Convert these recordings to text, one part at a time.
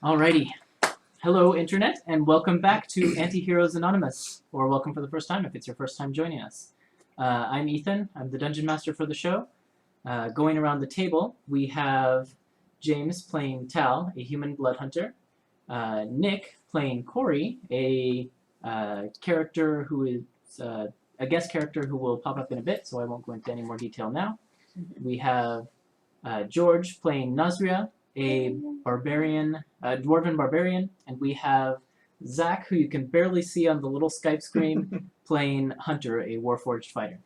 Alrighty. Hello, Internet, and welcome back to Antiheroes Anonymous, or welcome for the first time if it's your first time joining us. I'm Ethan. I'm the Dungeon Master for the show. Going around the table, we have James playing Tal, a human blood hunter, Nick playing Corey, a character who is a guest character who will pop up in a bit, so I won't go into any more detail now. We have George playing Nazria, a barbarian, dwarven barbarian, and we have Zach, who you can barely see on the little Skype screen, playing Hunter, a warforged fighter.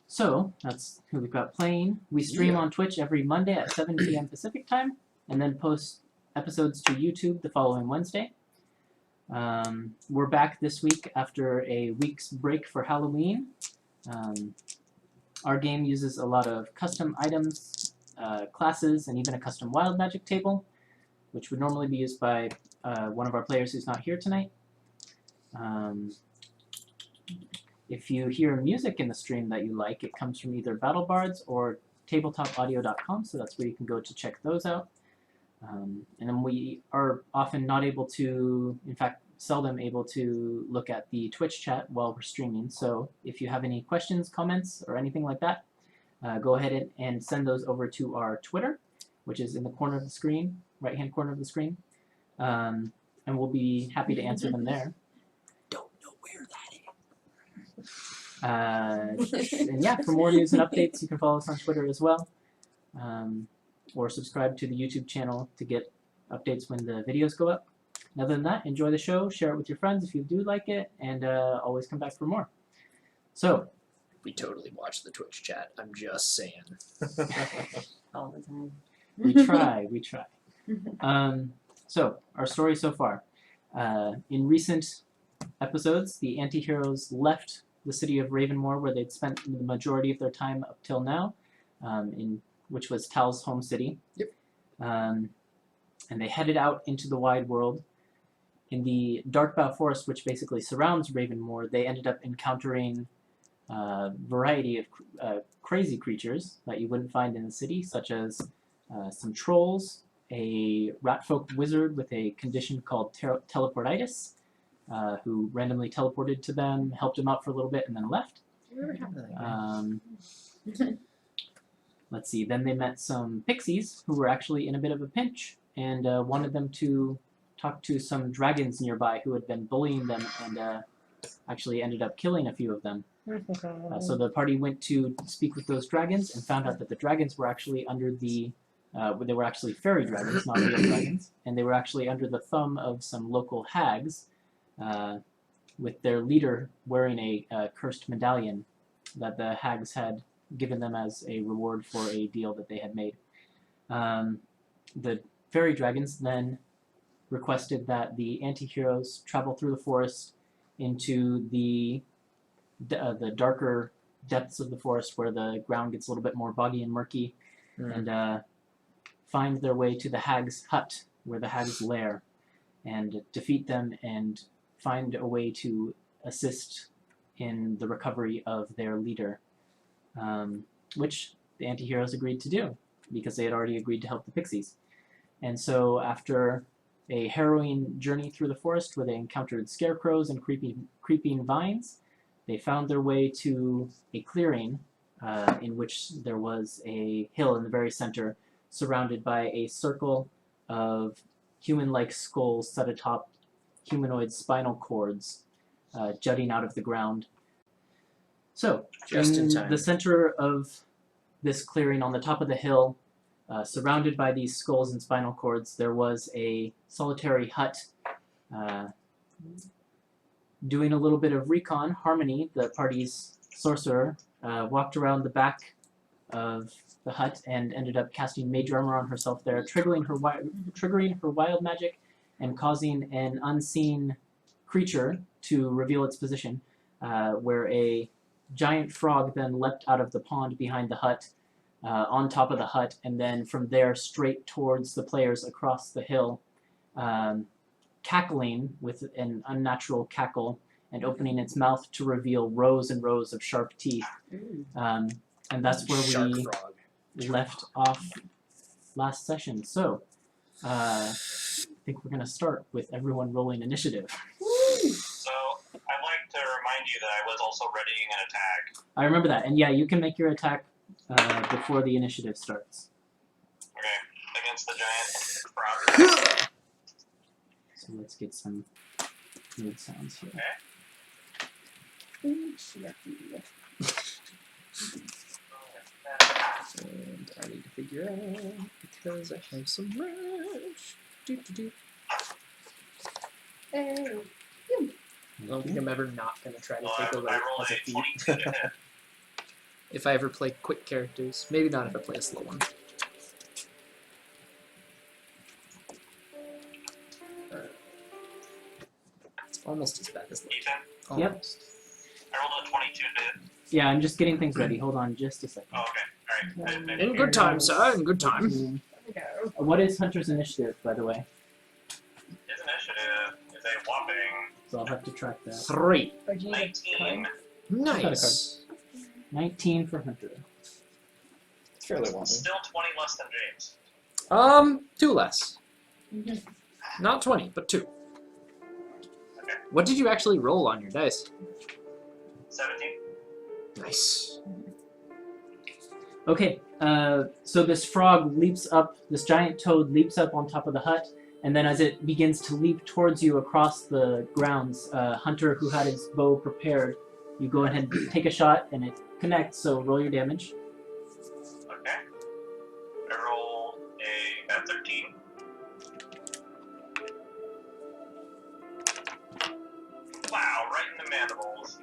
So that's who we've got playing. We stream on Twitch every Monday at 7 p.m. Pacific time, and then post episodes to YouTube the following Wednesday. We're back this week after a week's break for Halloween. Our game uses a lot of custom items, classes, and even a custom wild magic table, which would normally be used by one of our players who's not here tonight. If you hear music in the stream that you like, it comes from either BattleBards or TabletopAudio.com, so that's where you can go to check those out. And then we are often not able to, in fact, seldom able to look at the Twitch chat while we're streaming, so if you have any questions, comments, or anything like that, go ahead and send those over to our Twitter, which is in the corner of the screen, right-hand corner of the screen, and we'll be happy to answer them there. Don't know where that is. And yeah, for more news and updates, you can follow us on Twitter as well, or subscribe to the YouTube channel to get updates when the videos go up. And other than that, enjoy the show, share it with your friends if you do like it, and always come back for more. So, we totally watch the Twitch chat. I'm just saying. All the time. we try. So, our story so far. In recent episodes, the Antiheroes left the city of Ravenmoor, where they'd spent the majority of their time up till now, which was Tal's home city. Yep. And they headed out into the wide world. In the Darkbow Forest, which basically surrounds Ravenmoor, they ended up encountering a variety of crazy creatures that you wouldn't find in the city, such as some trolls, a ratfolk wizard with a condition called teleportitis, who randomly teleported to them, helped them out for a little bit, and then left. Let's see, then they met some pixies who were actually in a bit of a pinch and wanted them to talk to some dragons nearby who had been bullying them and actually ended up killing a few of them. So the party went to speak with those dragons and found out that the dragons were actually under the, they were actually fairy dragons, not real dragons, and they were actually under the thumb of some local hags, with their leader wearing a cursed medallion that the hags had given them as a reward for a deal that they had made. The fairy dragons then requested that the anti-heroes travel through the forest into the darker depths of the forest where the ground gets a little bit more boggy and murky, and find their way to the hag's hut, where the hag's lair, and defeat them and find a way to assist in the recovery of their leader, which the anti-heroes agreed to do, because they had already agreed to help the pixies. And so after a harrowing journey through the forest where they encountered scarecrows and creeping vines, they found their way to a clearing in which there was a hill in the very center, surrounded by a circle of human-like skulls set atop humanoid spinal cords jutting out of the ground. So, Just in in time. the center of this clearing, on the top of the hill, surrounded by these skulls and spinal cords, there was a solitary hut. Doing a little bit of recon, Harmony, the party's sorcerer, walked around the back of the hut and ended up casting mage armor on herself there, triggering her wild magic and causing an unseen creature to reveal its position, where a giant frog then leapt out of the pond behind the hut, on top of the hut, and then from there straight towards the players across the hill, cackling with an unnatural cackle and opening its mouth to reveal rows and rows of sharp teeth. And that's where Shark we frog. left off last session. So, I think we're gonna start with everyone rolling initiative. So, I'd like to remind you that I was also readying an attack. I remember that, and yeah, you can make your attack before the initiative starts. Okay, against the giant frog. So let's get some mood sounds here. And I need to figure out because I have some rush. I don't think I'm ever not going to try to take a I right rolled as a a feat. 22 to hit. If I ever play quick characters. Maybe not if I play a slow one. It's almost as bad as the Ethan, Yep. almost. I rolled a 22 to hit. Yeah, I'm just getting things ready. Hold on just a second. Oh, okay. Alright. I didn't In good time, sir. In good time. What is Hunter's initiative, by the way? His initiative is a whopping So I'll have to track that. 3. 19. Nice. 19 for Hunter. It's fairly whopping. Still 20 less than James. 2 less. Not 20, but 2. Okay. What did you actually roll on your dice? 17. Nice. Okay, so this frog leaps up, this giant toad leaps up on top of the hut, and then as it begins to leap towards you across the grounds, Hunter, who had his bow prepared, you go ahead and take a shot, and it connects, so roll your damage. Okay. I rolled a 13. Wow, right in the mandibles.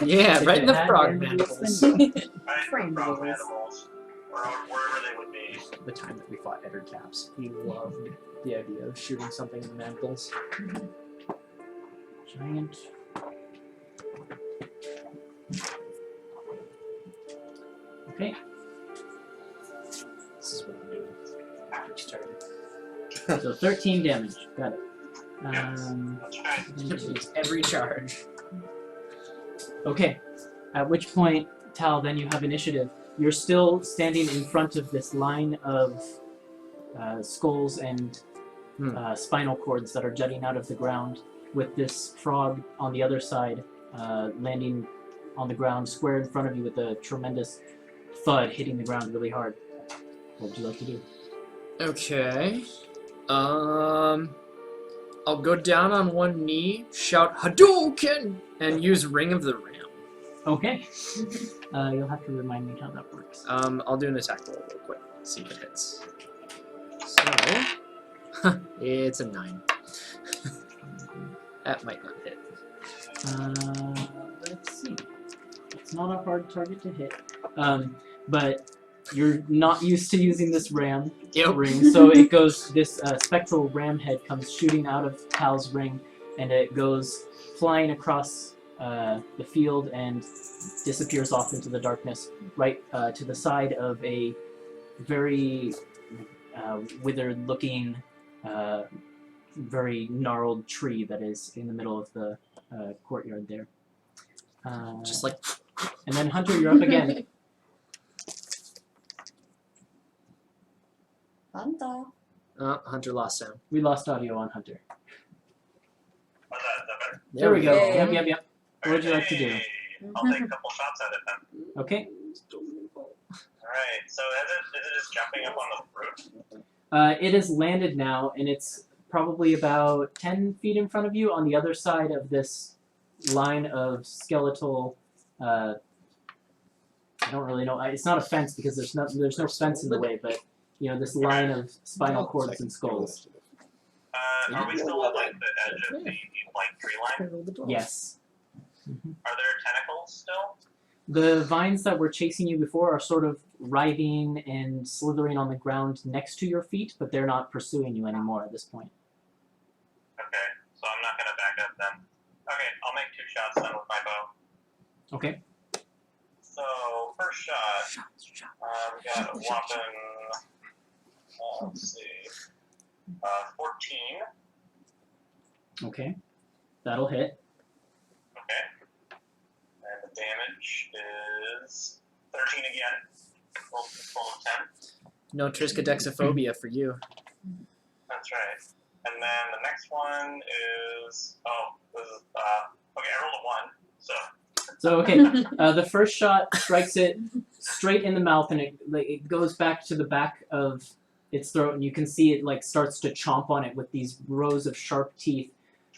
Yeah, If right it in the had frog mandibles, mandibles. Right in the Frame frog mandibles. mandibles. Or wherever they would be. The time that we fought Eder Caps, he loved the idea of shooting something in the mandibles. Giant. Okay, This is what I'm doing. Each turn. so 13 damage. Got it. That's right. Use every charge. Okay, at which point, Tal, then you have initiative. You're still standing in front of this line of skulls and spinal cords that are jutting out of the ground, with this frog on the other side landing on the ground square in front of you with a tremendous thud hitting the ground really hard. What would you like to do? Okay. I'll go down on one knee, shout Hadouken, and use Ring of the Ram. Okay. You'll have to remind me how that works. I'll do an attack roll real quick. See if it hits. So, it's a 9. That might not hit. Let's see. It's not a hard target to hit. But you're not used to using this ram ring, so it goes, this spectral ram head comes shooting out of Tal's ring, and it goes flying across the field and disappears off into the darkness, right to the side of a very withered-looking, very gnarled tree that is in the middle of the courtyard there. Just like, And then Hunter, you're up again. Hunter. Hunter lost sound. We lost audio on Hunter. How's that better? There we go. Yay. Yep. What would you like to do? Hey, I'll take a couple shots at it then. Okay. Alright, so is it just jumping up on the roof? It has landed now, and it's probably about 10 feet in front of you on the other side of this line of skeletal. I don't really know. It's not a fence because there's no fence in the way, but you know, this line of spinal cords and skulls. Are we still at like the edge of the like tree line? Yes. Are there tentacles still? The vines that were chasing you before are sort of writhing and slithering on the ground next to your feet, but they're not pursuing you anymore at this point. Okay, so I'm not gonna back up then. Okay, I'll make 2 shots then with my bow. Okay. So, first shot, we got a whopping, let's see, 14. Okay. That'll hit. Okay. And the damage is 13 again. Roll of 10. No triskaidekaphobia for you. That's right. And then the next one is this is okay. I rolled a 1, so. So okay, the first shot strikes it straight in the mouth, and it goes back to the back of its throat, and you can see it like starts to chomp on it with these rows of sharp teeth.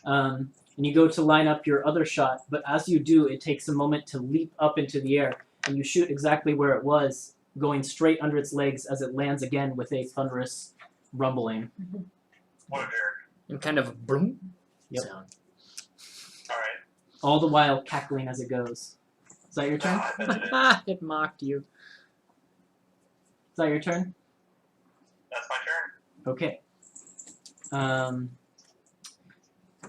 And you go to line up your other shot, but as you do, it takes a moment to leap up into the air, and you shoot exactly where it was, going straight under its legs as it lands again with a thunderous rumbling. What a jerk. And kind of a boom sound. Alright. All the while cackling as it goes. Is that your turn? I bet it is. It mocked you. Is that your turn? That's my turn. Okay.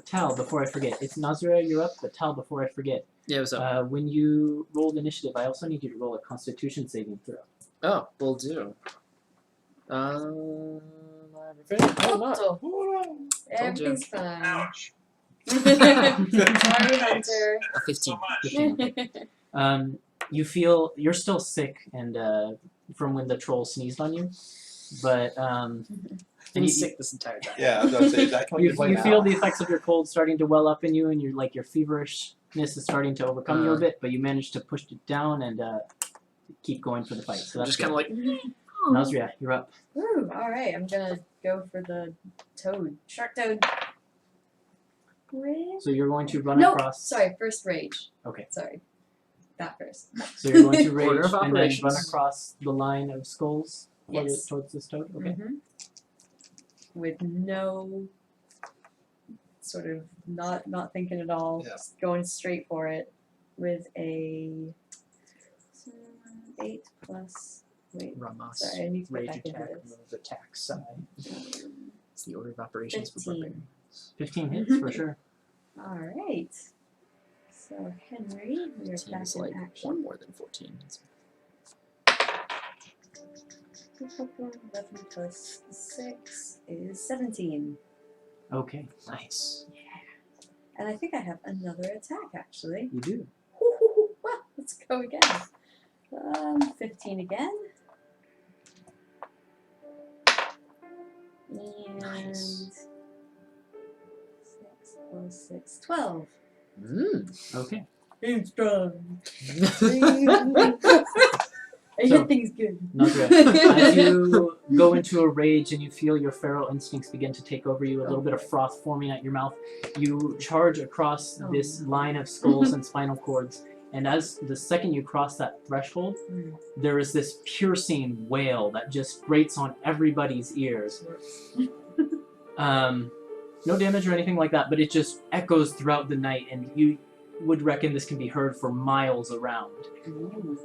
Tal, before I forget. It's Nazria, you're up, but Tal, before I forget. Yeah, what's up? When you rolled initiative, I also need you to roll a Constitution saving throw. Oh, will do. I'm Everything's fine. Ouch. Sorry, Hunter. a 15. So much. You feel you're still sick, and from when the troll sneezed on you, but Been you- sick this entire time. Yeah, I was going to say, that can we you, just play you now? feel the effects of your cold starting to well up in you, and you're like your feverishness is starting to overcome you a bit, but you manage to push it down and keep going for the fight. So I'm that's just kind of like, Nazria, you're up. Ooh, alright, I'm gonna go for the toad. Shark toad. So you're going to run No, across. sorry, first rage. Okay. Sorry. That first. So you're going to rage Order of and then operations. run across the line of skulls Yes. towards this toad. Okay. Mhm. With no sort of not thinking at all, Yeah. just going straight for it with a 8 plus. Wait, Ramos, sorry, I need to get rage back into attack, this. move attack side. It's the order of operations for 15. barbarians. 15 hits for sure. All right. So Henry, we are 15 back is in like one action. more than 14. 11 plus 6 is 17. Okay, Nice. And I think I have another attack actually. you do. Well, let's go again. 15 again. And Nice. 6 plus 6, 12. Okay. I'm strong. I So- hit things good. Nazria, as you go into a rage and you feel your feral instincts begin to take over you, a little bit of froth forming at your mouth, you charge across Oh, this no. line of skulls and spinal cords, and as the second you cross that threshold, Mm. there is this piercing wail that just grates on everybody's ears. No damage or anything like that, but it just echoes throughout the night, and you would reckon this can be heard for miles around. Ooh.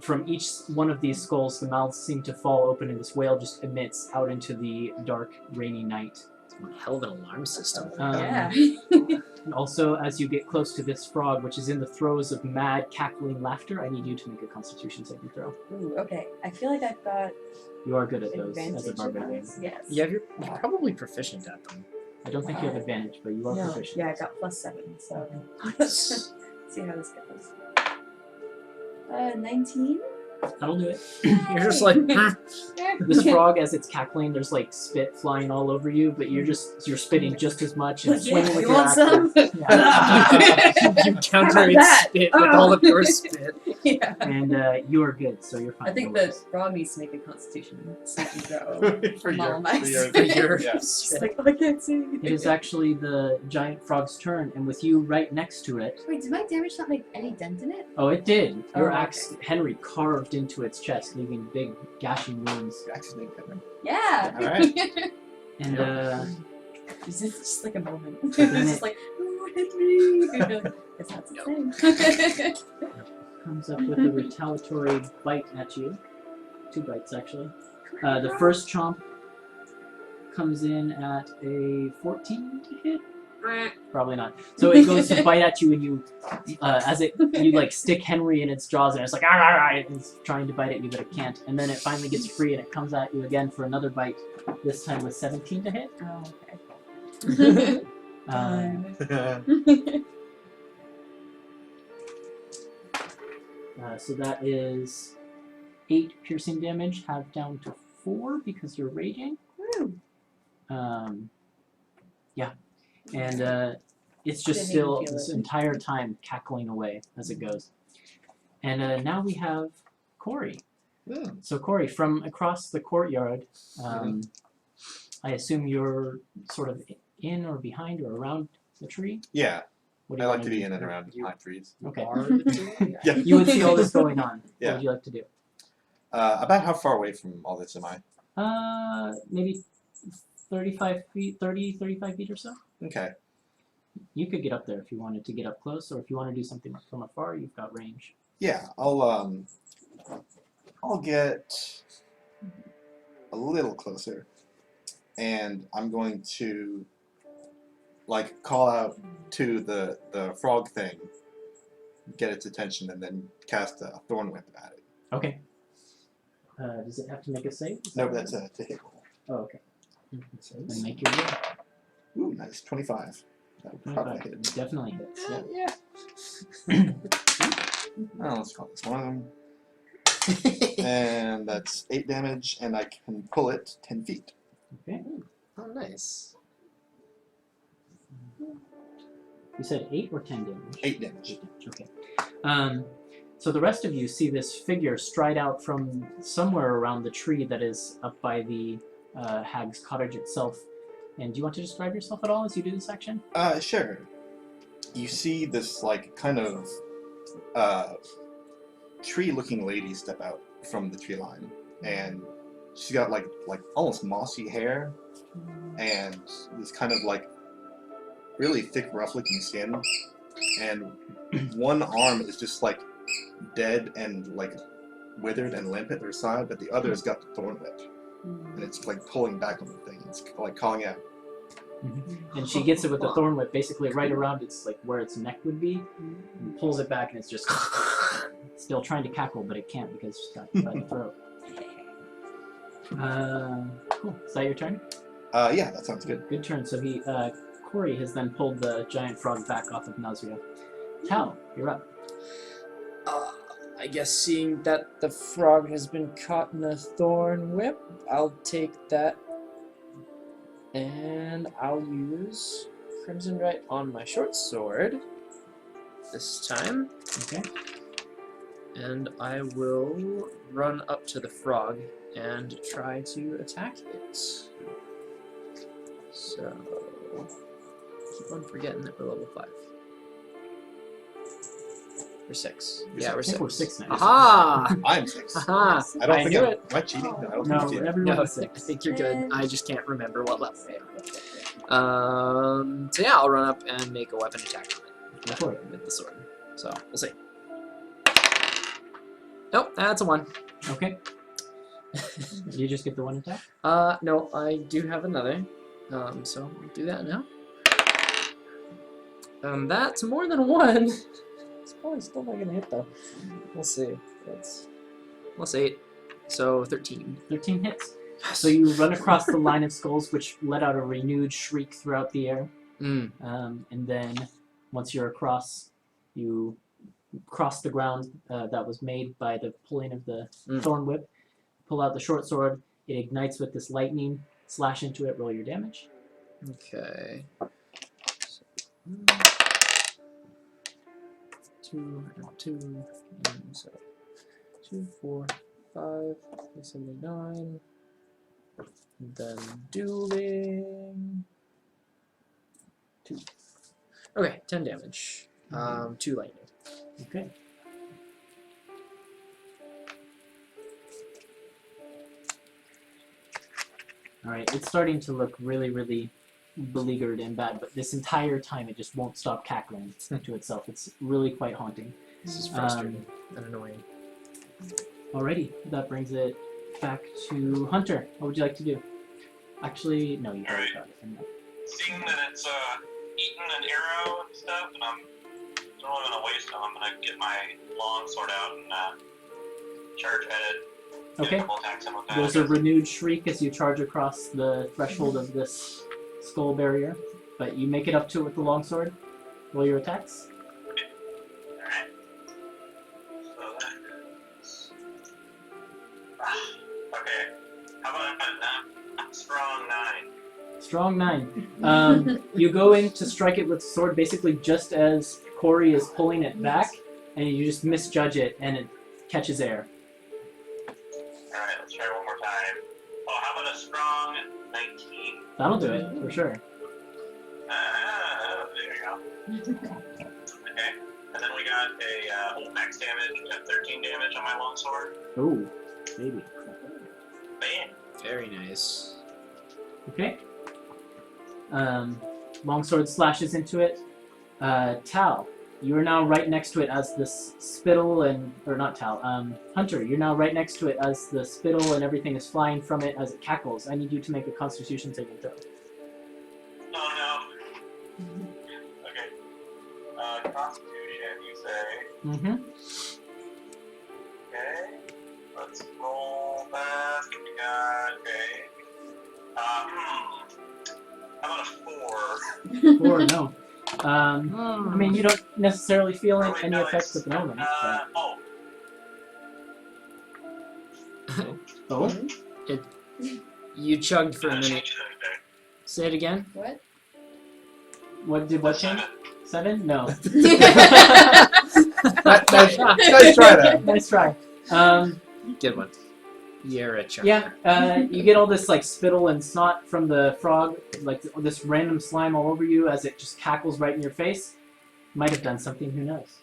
From each one of these skulls, the mouths seem to fall open, and this wail just emits out into the dark, rainy night. It's one hell of an alarm system. Yeah. And also, as you get close to this frog, which is in the throes of mad, cackling laughter, I need you to make a Constitution saving throw. Ooh, okay. I feel like I've got You are good at those advantage as a of barbarian. those. Yes. You're probably proficient at them. I don't think you have advantage, but you are No. proficient. Yeah, I got plus 7, so Nice. see how this goes. 19? That'll do it. You're just like, This frog, as it's cackling, there's like spit flying all over you, but you're spitting just as much and swinging with you your want axe. some? Yeah. you counter How about its that? spit with all of your spit. Yeah. And you are good, so you're fine. I think no the worries. frog needs to make a constitution saving throw. for Mama your, mice. For your yeah. It's like, oh, I can't see. It is actually the giant frog's turn, and with you right next to it. Wait, did my damage not make any dent in it? Oh, it did. Your Oh, axe, Henry, carved into its chest, leaving big gashing wounds. Accident, Henry. Yeah. All right. And Is this just like a moment? It's then just like, oh, Henry. It's not the same. comes up with a retaliatory bite at you. 2 bites, actually. The first chomp comes in at a 14 to hit. Probably not. So it goes to bite at you, and you, you like stick Henry in its jaws, and it's like, "Arr, arr, arr," and it's trying to bite at you, but it can't. And then it finally gets free, and it comes at you again for another bite. This time with 17 to hit. Oh, okay. So that is 8 piercing damage, halved down to 4 because you're raging. Woo. Yeah, and it's just Didn't still even feel this it. entire time cackling away as it goes. And now we have Corey. Hmm. So Corey, from across the courtyard, I assume you're sort of in or behind or around the tree? Yeah, What do I you like wanna to be do? in and around behind trees. Okay. Are the two? Yeah. You would see all this going on. Yeah. What would you like to do? About how far away from all this am I? Maybe 35 feet, 35 feet or so. Okay. You could get up there if you wanted to get up close, or if you want to do something from afar, you've got range. Yeah, I'll get a little closer, and I'm going to like call out to the frog thing, get its attention, and then cast a thorn whip at it. Okay. Does it have to make a save? Is No, that that's right? a hit roll. Oh, okay. Then make your roll. Ooh, nice, 25. That would probably 25. hit. Definitely hits. Yeah. Yeah. Oh, let's call this one. And that's 8 damage, and I can pull it 10 feet. Okay. Oh, nice. You said 8 or 10 damage? 8 damage. 8 damage. Okay. So the rest of you see this figure stride out from somewhere around the tree that is up by the hag's cottage itself. And do you want to describe yourself at all as you do this action? Sure. You see this, like, kind of tree-looking lady step out from the tree line, and she's got like almost mossy hair, and this kind of like really thick, rough-looking skin, and one arm is just like dead and like withered and limp at her side, but the other has got the thorn whip, and it's like pulling back on the thing. It's like calling out. And she gets it with the thorn whip, basically right around its like where its neck would be, and pulls it back, and it's just still trying to cackle, but it can't because she's got it by the throat. Cool. Is that your turn? Yeah, that sounds good. Good turn. So Corey has then pulled the giant frog back off of Nazria. Tal, you're up. I guess seeing that the frog has been caught in a thorn whip, I'll take that and I'll use Crimson Right on my short sword this time. Okay. And I will run up to the frog and try to attack it. So, keep on forgetting that we're level 5. We're 6. Yeah, we're I think 6. we're 6 now. Aha! I'm 6. Aha! I don't I think knew I'm. it. Am I cheating? No, I don't think No, I'm cheating. everyone No, is I 6. think you're good. I just can't remember what level they are. So yeah, I'll run up and make a weapon attack on it. Go for it. With the sword. So, we'll see. Nope, that's a 1. Okay. You just get the one attack? No, I do have another. So I'll do that now. That's more than a 1. It's probably still not gonna hit though. We'll see. That's plus 8. So 13. 13 hits. Yes. So you run across the line of skulls, which let out a renewed shriek throughout the air. Mm. And then once you're across, you cross the ground that was made by the pulling of the thorn whip. Pull out the short sword. It ignites with this lightning. Slash into it. Roll your damage. Okay. So, 2, and so 2, 4, 5, 79. And then dueling. 2. Okay, 10 damage. 2 lightning. Okay. Alright, it's starting to look really, really beleaguered and bad, but this entire time it just won't stop cackling to itself. It's really quite haunting. This is frustrating and annoying. Alrighty, that brings it back to Hunter. What would you like to do? Actually, no, you already got it. Seeing that it's eaten an arrow and stuff, and I'm not really gonna waste them. I'm gonna get my long sword out and charge at it. Okay. There's a renewed shriek as you charge across the threshold of this skull barrier, but you make it up to it with the longsword. Roll your attacks. Alright. So that is... Okay. How about a strong 9? Strong 9. You go in to strike it with sword basically just as Corey is pulling it back, and you just misjudge it, and it catches air. Alright, let's try one more time. Oh, how about a strong 19? That'll do it, for sure. There you go. Okay, and then we got a max damage at 13 damage on my longsword. Ooh, maybe. Bam! Very nice. Okay. Longsword slashes into it. Tal, you are now right next to it as this spittle and... Or not Tal, Hunter, you're now right next to it as the spittle and everything is flying from it as it cackles. I need you to make a Constitution saving throw. Oh no. Okay. Constitution, you say? Mm-hmm. Okay. Let's roll that. We got how about a 4? 4, no. I mean, you don't necessarily feel any effects of the moment. Oh. Oh? You chugged for a minute. Say it again. What? What change? 7? No. Nice try, there. Nice try. Good one. You're a chugger. Yeah, you get all this like spittle and snot from the frog, like this random slime all over you as it just cackles right in your face. Might have done something, who knows?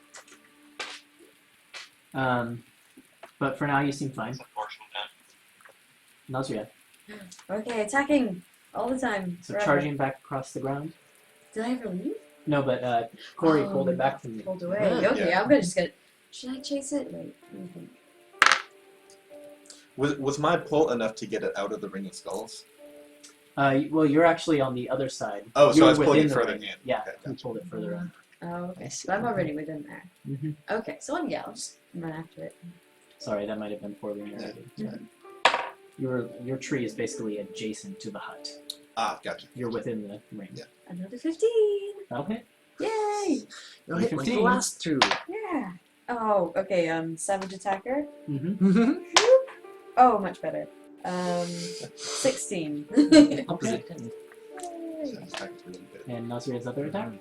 But for now, you seem fine. Nazria. Okay, attacking all the time. So forever. charging back across the ground. Did I ever leave? No, but Corey pulled it back from me. Pulled away. Yeah. Okay, Yeah. I'm gonna just get. Should I chase it? Wait. Let me think. Was my pull enough to get it out of the ring of skulls? Well, you're actually on the other side. Oh, so You're I was pulling within it the further ring. in. Yeah, Okay, you gotcha. pulled it further in. Oh, okay. So I'm already within there. Mm-hmm. Okay, so yeah, I'll just run after it. Sorry, that might have been poorly narrated. Yeah. Your tree is basically adjacent to the hut. Ah, gotcha. You're within the ring. Yeah. Another 15. Okay. Yay! You'll hit like the 15. last two. Yeah. Oh, okay. Savage attacker. Mm-hmm. Oh, much better. 16. Opposite. So it's back to really good. And Nazria's other attack?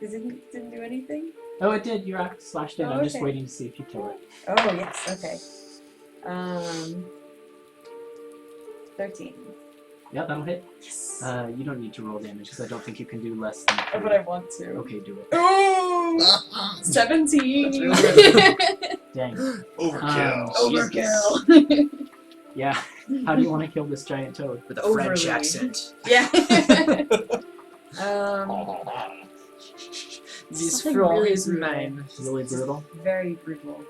It didn't do anything. Oh, it did. Your axe slashed in. Oh, I'm just okay. waiting to see if you kill it. Oh yes. Okay. 13. Yeah, that'll hit. Yes. You don't need to roll damage because I don't think you can do less than 3. But I want to. Okay, do it. Oh! 17. That's really Dang. Overkill. Overkill. Yeah. How do you want to kill this giant toad? With a French Overly. accent. Yeah. This Something frog really is brutal. mine. Really brutal. Very brutal.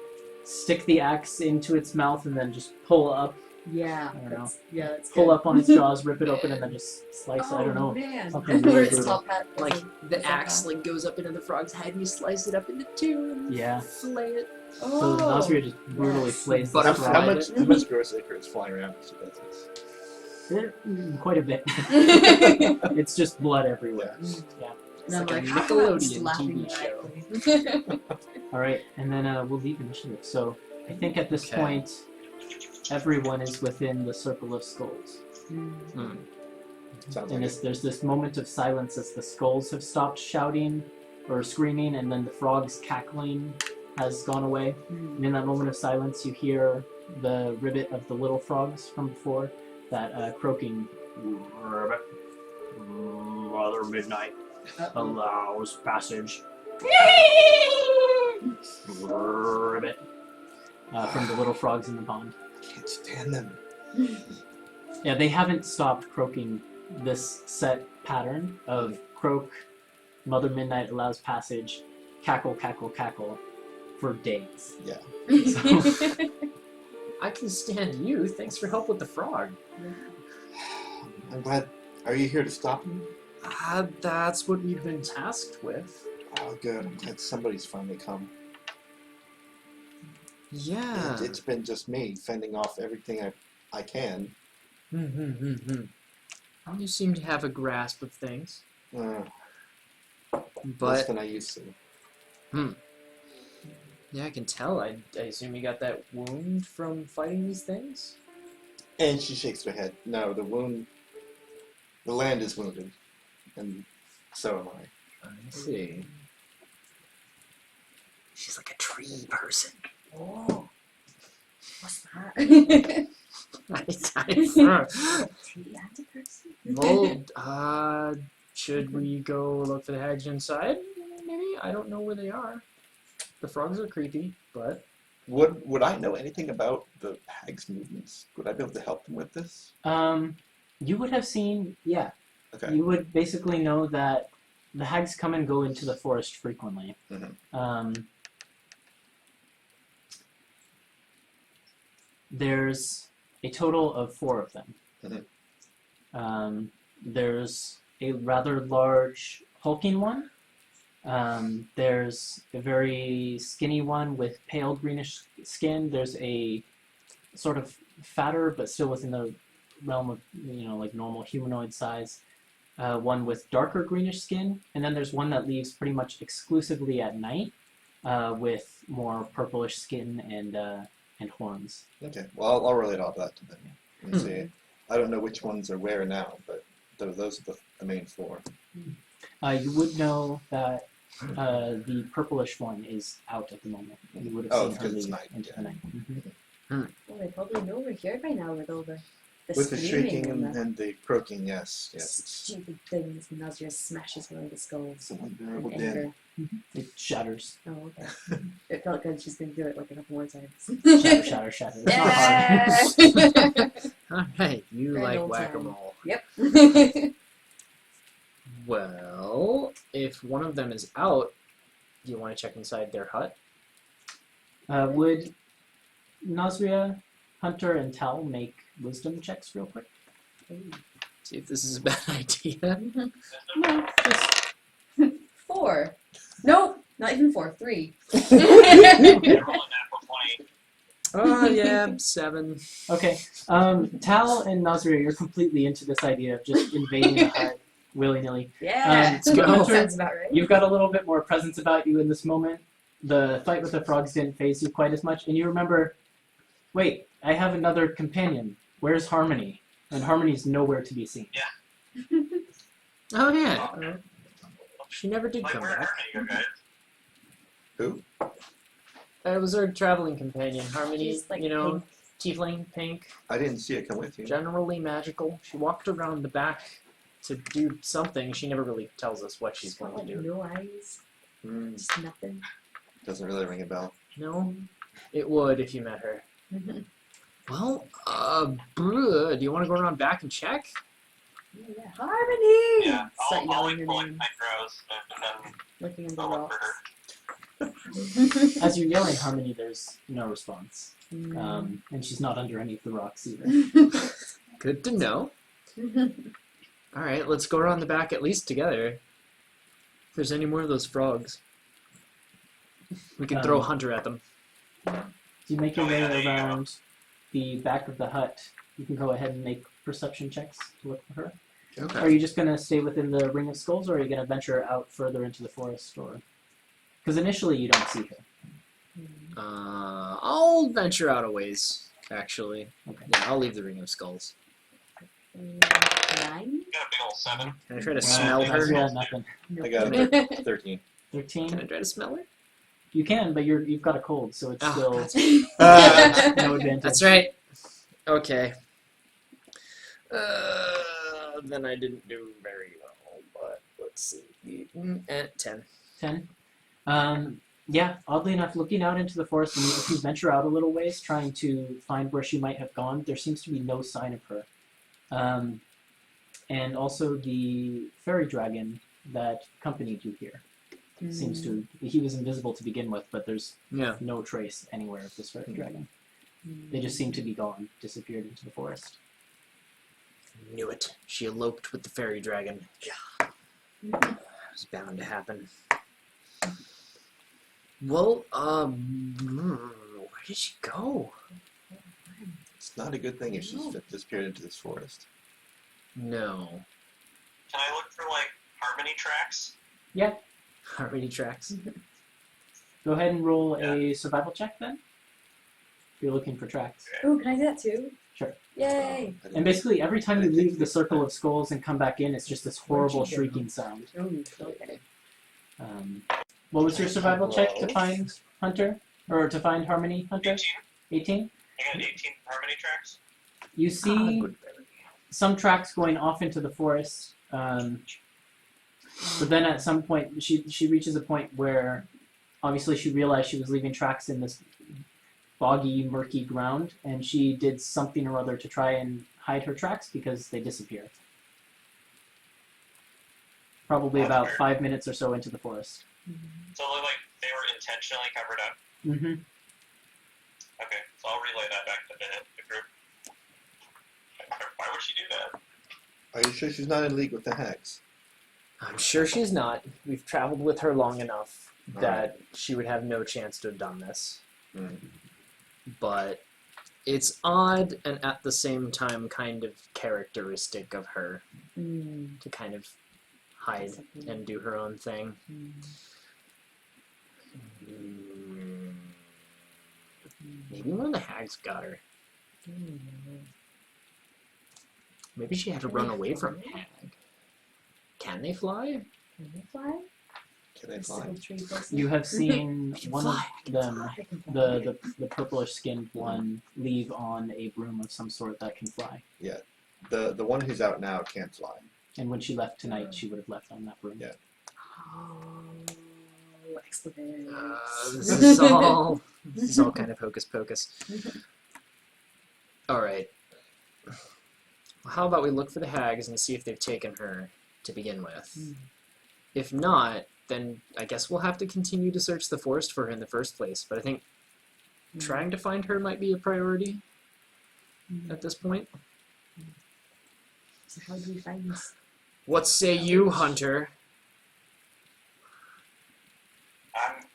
Stick the axe into its mouth and then just pull up. Yeah. I don't know. That's Pull good. up on its jaws, rip it open, and then just slice it. I don't know. Oh, man. Something Where really its brutal. top hat Like doesn't- the axe like goes up into the frog's head and you slice it up into two and Yeah. flay it. So Oh. Nazria just brutally yes. flays But the I'm frog. How much gross acre is flying around as she does this? Quite a bit. It's just blood everywhere. Yeah. And I'm like a like, how come I'm Nickelodeon slapping TV show? All right, and then we'll leave initiative. So I think at this Okay. point, everyone is within the circle of skulls. Sounds And like there's this moment of silence as the skulls have stopped shouting or screaming, and then the frog's cackling has gone away. And in that moment of silence, you hear the ribbit of the little frogs from before, that croaking. Mother Midnight allows passage. Ribbit. From the little frogs in the pond. I can't stand them. Yeah, they haven't stopped croaking this set pattern of croak, Mother Midnight allows passage, cackle, cackle, cackle for days. Yeah. I can stand you. Thanks for help with the frog. I'm glad. Are you here to stop me? That's what we've been tasked with. Oh, good. I'm glad somebody's finally come. Yeah. It's been just me fending off everything I can. You seem to have a grasp of things. Less But than I used to. yeah, I can tell. I assume you got that wound from fighting these things? And she shakes her head. No, the land is wounded, and so am I. I see. She's like a tree person. Oh. What's that? Tree anti-person? Well, should we go look for the hags inside? Maybe? I don't know where they are. The frogs are creepy, but... Would I know anything about the hag's movements? Would I be able to help them with this? You would have seen, yeah. Okay. You would basically know that the hags come and go into the forest frequently. Mm-hmm. There's a total of 4 of them. Mm-hmm. There's a rather large hulking one. There's a very skinny one with pale greenish skin. There's a sort of fatter, but still within the realm of, like normal humanoid size. One with darker greenish skin. And then there's one that leaves pretty much exclusively at night with more purplish skin and horns. Okay. Well, I'll relate all that to them and see. I don't know which ones are where now, but those are the main 4. You would know that the purplish one is out at the moment. You would have seen her because it's leave night. into Yeah. the night. Well, they probably know we're here by now with all the With the screaming shrieking and the and the croaking, yes. It's stupid things. Nazir smashes one of the skulls a in terrible anger. din. It shatters. Oh, okay. It felt good. She's gonna do it like a couple more times. Shatter, shatter, shatter. It's not hard. Yeah. Alright, you Grand like old whack-a-mole. Yep. Well, if one of them is out, do you want to check inside their hut? Would Nazria, Hunter, and Tal make wisdom checks real quick? See if this is a bad idea. No, just 4. Nope, not even 4. 3. Roll a natural 20. Oh, yeah, 7. okay. Tal and Nazria, you're completely into this idea of just invading the hut willy-nilly. Yeah. Let's go. That sounds about right. You've got a little bit more presence about you in this moment. The fight with the frogs didn't phase you quite as much, and you remember, wait, I have another companion. Where's Harmony? And Harmony's nowhere to be seen. Oh, yeah. She never did Like, come where back. are you guys? Who? It was her traveling companion, Harmony, She's like tiefling, pink, I didn't see it come with you. generally magical. She walked around the back to do something. She never really tells us what she's She's got going like to do. no eyes. Mm, Just nothing. doesn't really ring a bell. No? It would if you met her. Well, do you want to go around back and check? Yeah. Harmony! Yeah, Start I'll yelling wait her for like name, nitros and then looking under I'll look for rocks. her. As you're yelling Harmony, there's no response. Mm. And she's not under any of the rocks either. Good to know. Alright, let's go around the back at least together. If there's any more of those frogs, we can throw Hunter at them. You make your Oh, way yeah, there you go. around the back of the hut. You can go ahead and make perception checks to look for her. Okay. Are you just going to stay within the Ring of Skulls, or are you going to venture out further into the forest? Or because initially you don't see her. I'll venture out a ways, actually. Okay. Yeah, I'll leave the Ring of Skulls. 9? You got a big old 7. Can I try to Wow, smell her? Yeah, nothing. I got a 13. 13. Can I try to smell her? You can, but you've got a cold, so it's Oh, still that's- no advantage. That's right. Okay. Then I didn't do very well, but let's see. At 10. 10. Yeah, oddly enough, looking out into the forest, and if you venture out a little ways, trying to find where she might have gone, there seems to be no sign of her. And also the fairy dragon that accompanied you here seems to... He was invisible to begin with, but there's Yeah. no trace anywhere of this fairy dragon. They just seem to be gone, disappeared into the forest. Knew it. She eloped with the fairy dragon. It was bound to happen. Well, where did she go? It's not a good thing if she's disappeared into this forest. No. Can I look for like harmony tracks? Yeah. Harmony tracks. Go ahead and roll a survival check then. If you're looking for tracks. Oh, can I do that too? Sure. Yay! And basically, every time you leave the circle of skulls and come back in, it's just this horrible shrieking sound. Okay. What was your survival check to find Hunter? Or to find Harmony, Hunter? 18. 18? I got 18 harmony tracks. You see some tracks going off into the forest, but then at some point, she reaches a point where obviously she realized she was leaving tracks in this boggy, murky ground, and she did something or other to try and hide her tracks because they disappear. Probably about 5 minutes or so into the forest. So it looked like they were intentionally covered up. Mm-hmm. Okay, so I'll relay that back to the group. Why would she do that? Are you sure she's not in league with the hags? I'm sure she's not. We've traveled with her long enough All that she would have no chance to have done this. Mm. But it's odd and at the same time kind of characteristic of her to kind of hide and do her own thing. Maybe one of the hags got her. Maybe she had to run away from a hag. Can they fly? Can they fly? Can they fly? You have seen They can one fly. of them, the purplish-skinned one, leave on a broom of some sort that can fly. The one who's out now can't fly. And when she left tonight, she would have left on that broom. Yeah. Oh, excellent. This is all kind of hocus pocus. All right. Well, how about we look for the hags and see if they've taken her to begin with? If not, then I guess we'll have to continue to search the forest for her in the first place. But I think trying to find her might be a priority at this point. So how do we find this? What say you, Hunter?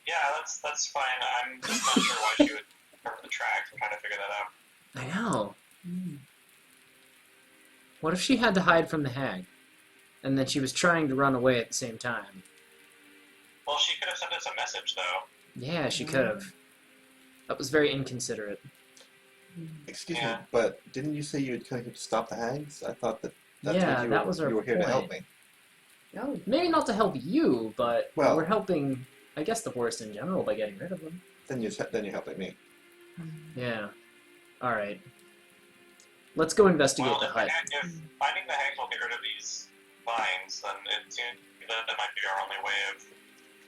Yeah, that's fine. I'm just not sure why she would cover the tracks. I'm trying to figure that out. I know. What if she had to hide from the hag, and then she was trying to run away at the same time? Well, she could have sent us a message, though. Yeah, she could have. That was very inconsiderate. Excuse me, Yeah. but didn't you say you had come here to stop the hags? I thought that's Yeah, what you that were, was our you were here to help point. me. No. Maybe not to help you, but Well- we're helping, I guess, the forest in general by getting rid of them. Then you're helping me. Yeah. All right. Let's go investigate Well, the if hut. finding the hags will get rid of these vines, then it seems that might be our only way of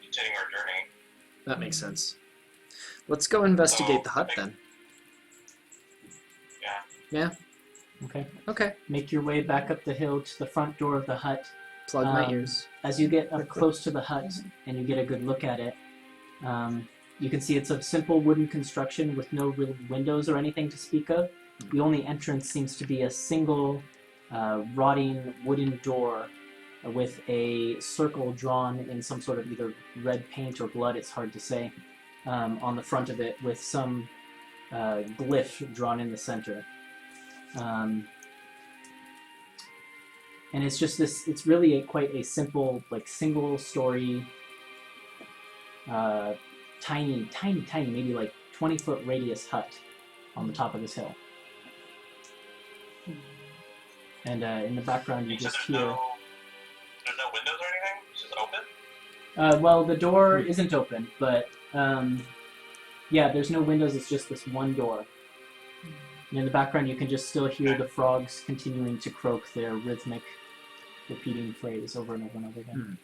continuing our journey. That makes sense. Let's go investigate the hut then. Yeah. Yeah. Okay. Okay. Make your way back up the hill to the front door of the hut. Plug my Um, ears. As you get up close to the hut and you get a good look at it, you can see it's a simple wooden construction with no real windows or anything to speak of. The only entrance seems to be a single rotting wooden door with a circle drawn in some sort of either red paint or blood, it's hard to say, on the front of it with some glyph drawn in the center. And it's just this, it's really quite a simple, like, single story, tiny, maybe like 20-foot radius hut on the top of this hill. And in the background you just hear... There's no windows or anything? It's just open? Well, the door isn't open, but yeah, there's no windows, it's just this one door. And in the background you can just still hear the frogs continuing to croak their rhythmic, repeating phrase over and over and over again.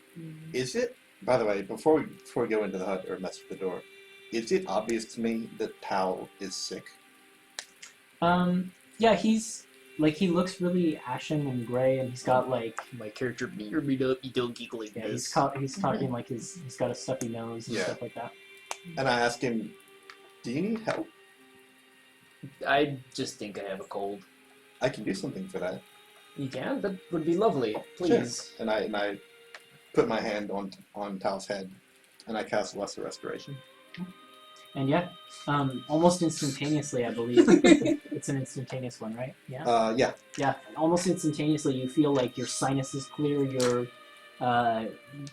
Is it, by the way, before we go into the hut or mess with the door, is it obvious to me that Tal is sick? Yeah, he's, like, he looks really ashen and gray, and he's got, like... My character beat up, you don't geek like Yeah, this. he's talking like he's got a stuffy nose and Yeah. stuff like that. And I asked him, do you need help? I just think I have a cold. I can do something for that. You can? That would be lovely. Please. Sure. And I put my hand on Tal's head, and I cast Lesser Restoration. And yeah, almost instantaneously, I believe. It's an instantaneous one, right? Yeah? Yeah. Yeah, almost instantaneously you feel like your sinuses clear, your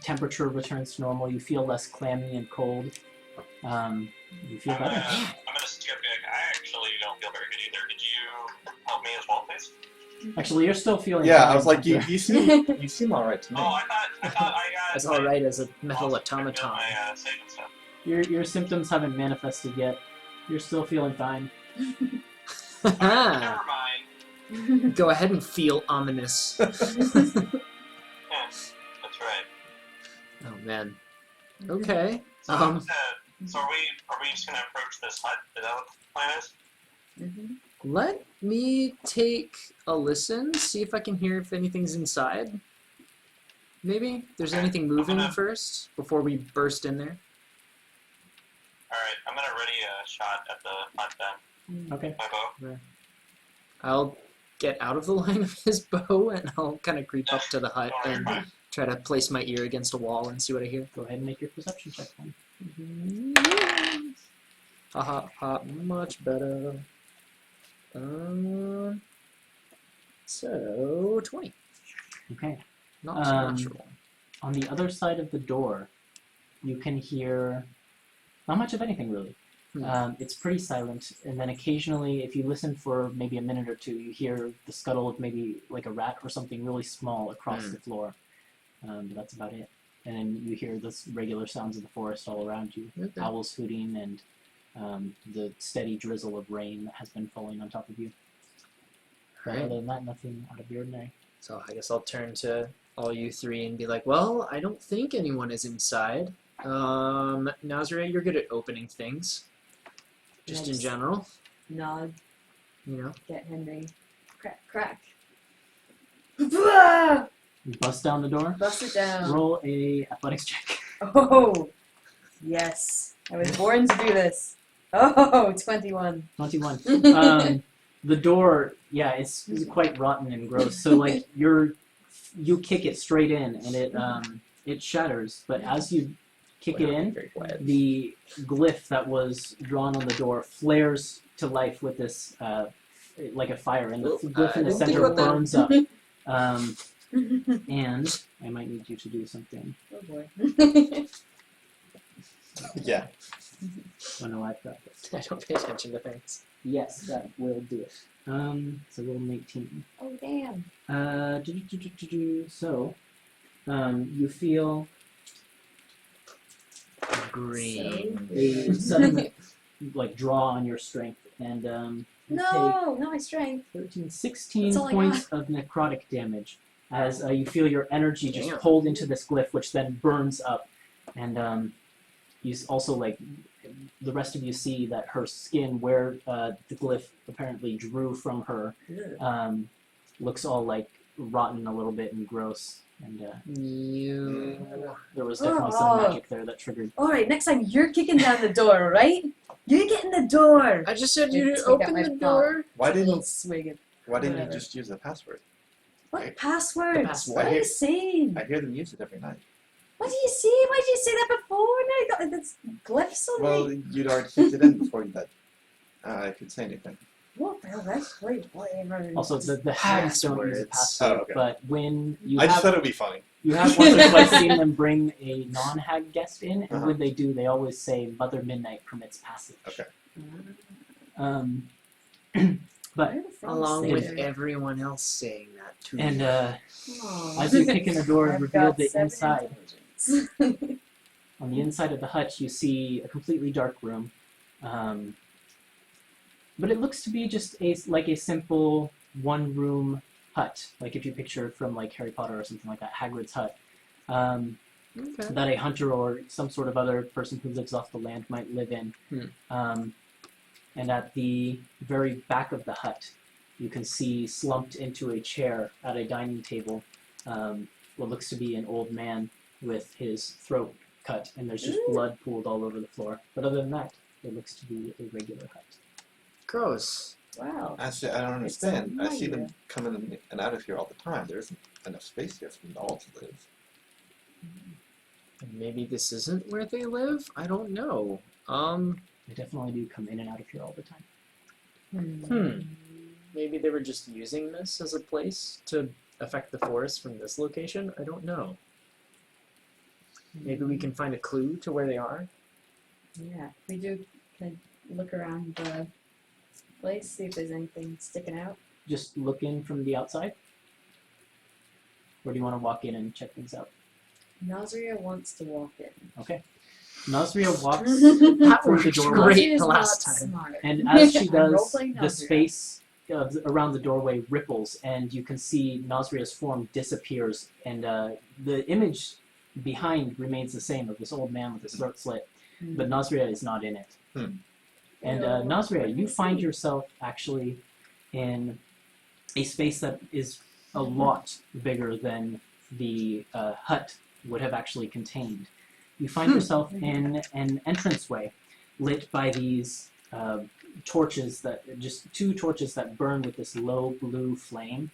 temperature returns to normal, you feel less clammy and cold. You feel I'm better. gonna skip it. I actually don't feel very good either. Did you help me as well, please? Actually, you're still feeling. Yeah, fine, I was like, Hunter. you seem all right to me. Oh, I thought I got. As alright as a metal lost automaton. my save and stuff. Your symptoms haven't manifested yet. You're still feeling fine. Never mind. Go ahead and feel ominous. Yeah, that's right. Oh man. Okay. So, so are we just gonna approach this hut? Is that what the plan is? Let me take a listen, see if I can hear if anything's inside. Maybe if there's anything moving first before we burst in there. Alright, I'm gonna ready a shot at the hut then. Okay. My bow. I'll get out of the line of his bow and I'll kind of creep up to the hut Don't worry, and you're fine. try to place my ear against a wall and see what I hear. Go ahead and make your perception check then. Ha, much better. So 20. Okay. Not so natural. On the other side of the door, you can hear not much of anything really. It's pretty silent, and then occasionally, if you listen for maybe a minute or two, you hear the scuttle of maybe like a rat or something really small across the floor. But that's about it. And then you hear the regular sounds of the forest all around you. Okay. Owls hooting and the steady drizzle of rain that has been falling on top of you. But Right. other than that, nothing out of the ordinary. So I guess I'll turn to all you three and be like, well, I don't think anyone is inside. Nazare, you're good at opening things. Just in Nice. general, Nod, you know. get Henry. Crack, crack. Bust You bust down the door. it down. Roll a athletics check. Oh, yes. I was born to do this. Oh, 21. 21. The door, yeah, it's quite rotten and gross. So like you kick it straight in and it shatters. But as you kick it in, Very quiet. the glyph that was drawn on the door flares to life with this like a fire, and the Oh, glyph in I the didn't think center about that. burns up. And I might need you to do something. Oh boy. Yeah. Oh no, I've got this. I don't pay attention to things. Yes, that will do it. So roll an 18. Oh, damn. So, you feel Green. a sudden like draw on your strength, and you No, not my strength. take 13, 16 That's all I points of necrotic damage as you feel your energy just Damn. pulled into this glyph, which then burns up, and you also like the rest of you see that her skin, where the glyph apparently drew from her, looks all like rotten a little bit and gross. And there was definitely some magic there that triggered. Alright, next time you're kicking down the door, right? You get in the door. I just said you you to to take out open my the phone. door. Why didn't Swig it. you Whatever. just use the password? What Right. passwords? The password. What are you saying? I hear them use it every night. What do you see? Why did you say that before? No, I got that's glyphs on Well, me. you'd already kicked it in before that I could say anything. What the hell? That's great. Whatever. Also, the hags don't use a Passwords. password, Oh, okay. but when you I just have thought it would be funny. you have once or twice seen them bring a non-hag guest in, and Uh-huh. when they do, they always say "Mother Midnight permits passage." Okay. But Where the fuck Along is with Sarah? everyone else saying that too. and Aw. as you kick in the door and I've reveal got the 7 inside, intelligence. on the inside of the hut, you see a completely dark room. But it looks to be just a simple one-room hut, like if you picture from like Harry Potter or something like that, Hagrid's hut, Okay. that a hunter or some sort of other person who lives off the land might live in. And at the very back of the hut, you can see slumped into a chair at a dining table, what looks to be an old man with his throat cut, and there's just blood pooled all over the floor. But other than that, it looks to be a regular hut. Gross. Wow. Actually, I don't understand. I see them minor. coming in and out of here all the time. There isn't enough space here for them all to live. Maybe this isn't where they live? I don't know. They definitely do come in and out of here all the time. Maybe they were just using this as a place to affect the forest from this location? I don't know. Maybe we can find a clue to where they are? Yeah, we do. Can I look around the place, see if there's anything sticking out? just look in from the outside? Or do you want to walk in and check things out? Nazria wants to walk in. Okay. Nazria walks That through the worked doorway, great Nazria's the last not time. smart. and as she I'm does, role-playing the Nazria. space around the doorway ripples, and you can see Nazria's form disappears, and the image behind remains the same of this old man with his throat slit, but Nazria is not in it. And Nazria, you find yourself actually in a space that is a lot bigger than the hut would have actually contained. You find yourself in an entranceway lit by these torches just 2 torches that burn with this low blue flame,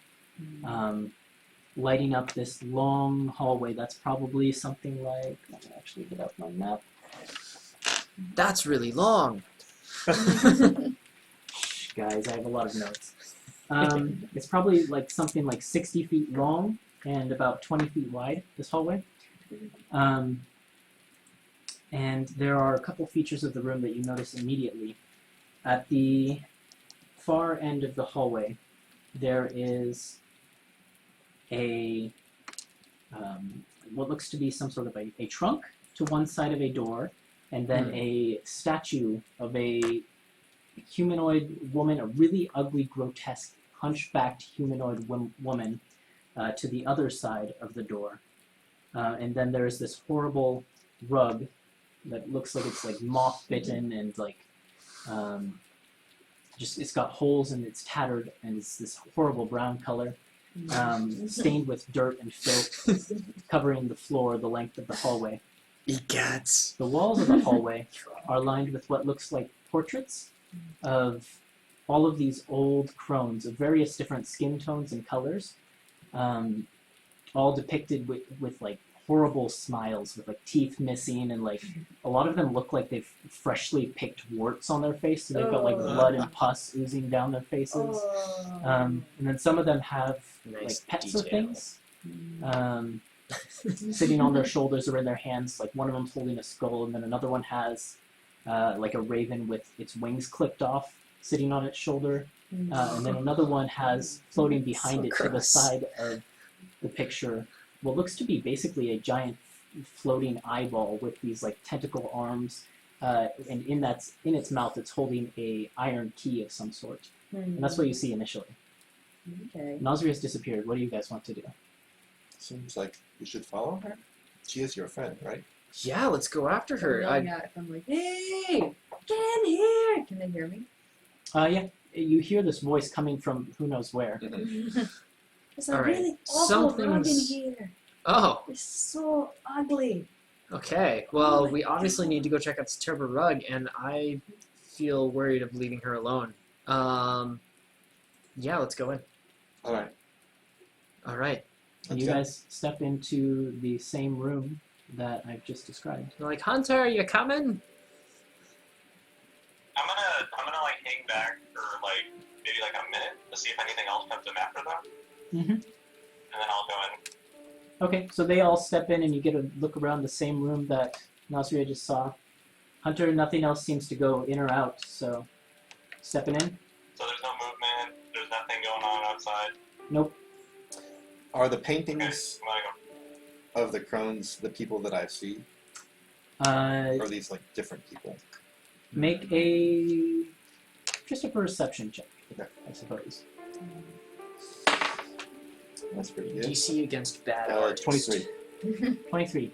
lighting up this long hallway that's probably something like, I'm gonna actually get out my map. That's really long. Shh, guys, I have a lot of notes. It's probably like something like 60 feet long and about 20 feet wide, this hallway. And there are a couple features of the room that you notice immediately. At the far end of the hallway, there is a what looks to be some sort of a trunk to one side of a door, and then a statue of a humanoid woman, a really ugly, grotesque, hunchbacked humanoid woman to the other side of the door. And then there's this horrible rug that looks like it's like moth-bitten and like just it's got holes and it's tattered and it's this horrible brown color, stained with dirt and filth, covering the floor the length of the hallway. Egats. The walls of the hallway are lined with what looks like portraits of all of these old crones of various different skin tones and colors, all depicted with like horrible smiles with like teeth missing, and like a lot of them look like they've freshly picked warts on their face, so they've got like blood and pus oozing down their faces. And then some of them have Nice like pets detail. or things sitting on their shoulders or in their hands. Like one of them's holding a skull, and then another one has like a raven with its wings clipped off sitting on its shoulder, and then another one has floating behind So it to the gross. side of the picture what looks to be basically a giant floating eyeball with these like tentacle arms, and in its mouth it's holding a iron key of some sort, and that's what you see initially. Okay. Nazria's disappeared. What do you guys want to do? Seems like we should follow her. She is your friend, right? Yeah, let's go after her. I'm yelling out if I'm like, hey, get in here! Can they hear me? Yeah, you hear this voice coming from who knows where. There's a All right, really awful rug in something's- here. Oh, It's so ugly. okay. Oh Well, my we obviously God. need to go check out this terrible rug, and I feel worried of leaving her alone. Yeah, let's go in. All right. All right. And you guys step into the same room that I've just described. You're like, Hunter, you coming? I'm gonna like hang back for like maybe like a minute to see if anything else comes in after that, Mm-hmm. and then I'll go in. Okay, so they all step in and you get a look around the same room that Nazria just saw. Hunter, nothing else seems to go in or out, so stepping in? So there's no movement. There's nothing going on outside. Nope. Are the Okay, paintings I'm gonna go. of the crones the people that I see? Uh, Or are these like different people? make just a perception check, Okay. I suppose. That's pretty good. DC against bad 23. 23.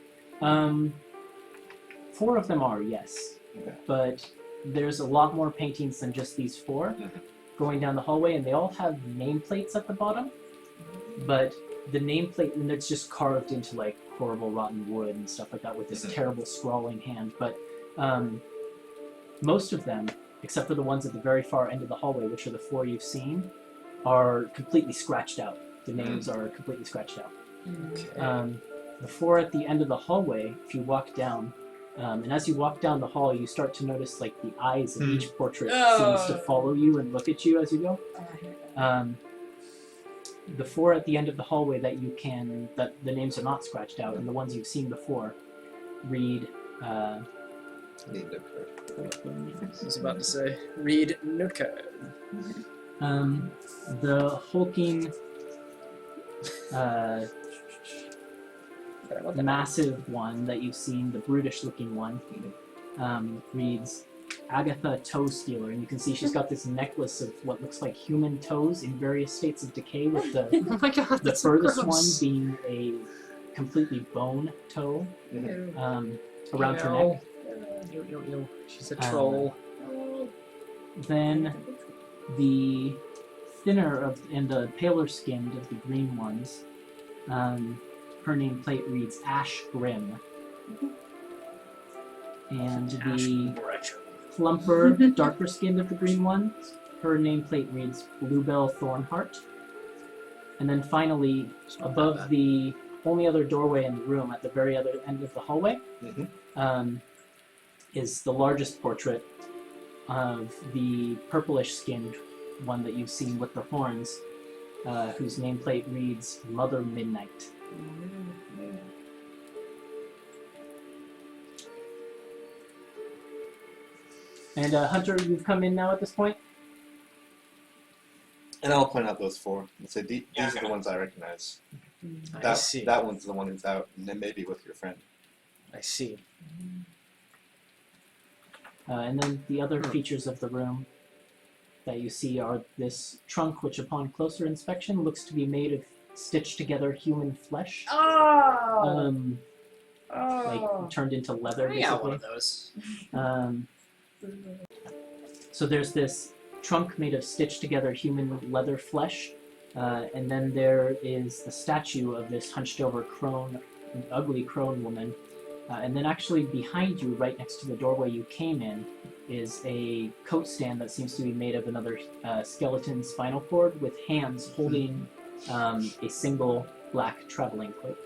4 of them are, yes. Okay. But there's a lot more paintings than just these 4 going down the hallway, and they all have nameplates at the bottom. But the nameplate, and it's just carved into like horrible rotten wood and stuff like that with this terrible scrawling hand. But most of them, except for the ones at the very far end of the hallway, which are the 4 you've seen, are completely scratched out. The names are completely scratched out. Okay. The 4 at the end of the hallway, if you walk down, and as you walk down the hall, you start to notice like the eyes of each portrait seems to follow you and look at you as you go. The 4 at the end of the hallway that the names are not scratched out, and the ones you've seen before, read. Need to correct. I was about to say, read Nuka. The hulking, massive one that you've seen, the brutish-looking one, reads Agatha Toe Stealer, and you can see she's got this necklace of what looks like human toes in various states of decay, with the Oh my god, the that's so furthest gross. one being a completely bone toe around her neck. Ew. She's a troll. Then the thinner of and the paler skinned of the green ones, her nameplate reads Ash Grim. And the plumper, darker skinned of the green ones, her nameplate reads Bluebell Thornheart. And then finally, above the only other doorway in the room, at the very other end of the hallway, is the largest portrait of the purplish-skinned one that you've seen with the horns, whose nameplate reads Mother Midnight. And Hunter, you've come in now at this point? And I'll point out those four and say, these Yeah, are the okay. ones I recognize. I see. That one's the one who's out, and then maybe with your friend. I see. And then the other features of the room that you see are this trunk, which upon closer inspection looks to be made of stitched together human flesh. Oh! Like turned into leather, I got one basically. of those. So there's this trunk made of stitched together human leather flesh, and then there is the statue of this hunched over crone, an ugly crone woman, and then actually behind you, right next to the doorway you came in, is a coat stand that seems to be made of another skeleton spinal cord with hands holding a single black traveling cloak.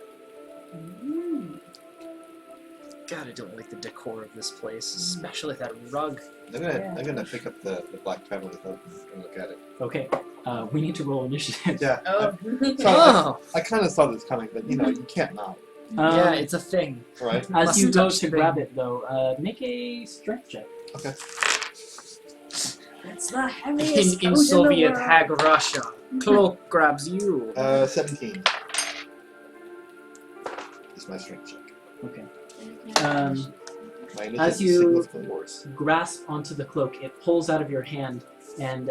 God, I don't like the decor of this place, especially that rug. I'm gonna pick up the black traveling cloak and look at it. Okay, we need to roll initiative. Yeah. Oh. I kind of saw this coming, but you can't not, Yeah, it's a thing. right? As you Mustn't go touch to the grab thing. it, though, make a strength check. Okay. It's the heaviest In coat Soviet in the world. Hag Russia, cloak grabs you. 17. It's my strength check. Okay. My initiative As is you- significantly worse. Grasp onto the cloak, it pulls out of your hand and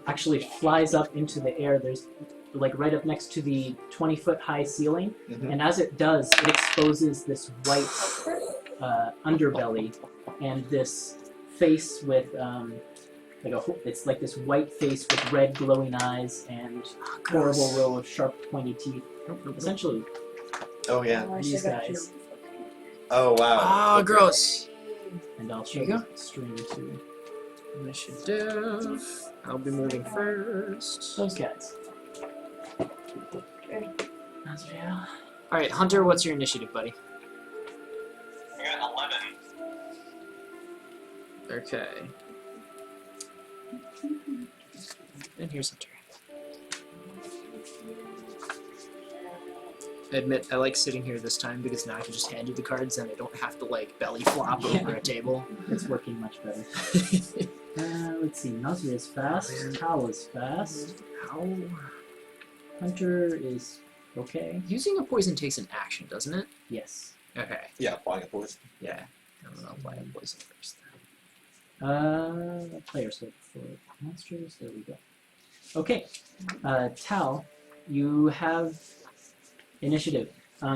actually flies up into the air. There's like right up next to the 20-foot high ceiling, and as it does, it exposes this white underbelly and this face with it's like this white face with red glowing eyes and horrible row of sharp pointy teeth. Essentially, Oh yeah. Oh, I these should've got guys. Oh wow. Ah, gross. And I'll show Here you you the stream to Initiative. I'll be moving first. those guys. Azrael. Alright, Hunter, what's your initiative, buddy? I got 11. Okay. And here's Hunter. I admit, I like sitting here this time because now I can just hand you the cards and I don't have to, like, belly flop over a table. It's working much better. Let's see. Nazri is fast. Tal is fast. How? Hunter is okay. Using a poison takes an action, doesn't it? Yes. Okay. Yeah, applying a poison. Yeah. I'm gonna apply a poison first Player scope for monsters. There we go. Okay. Tal, you have initiative.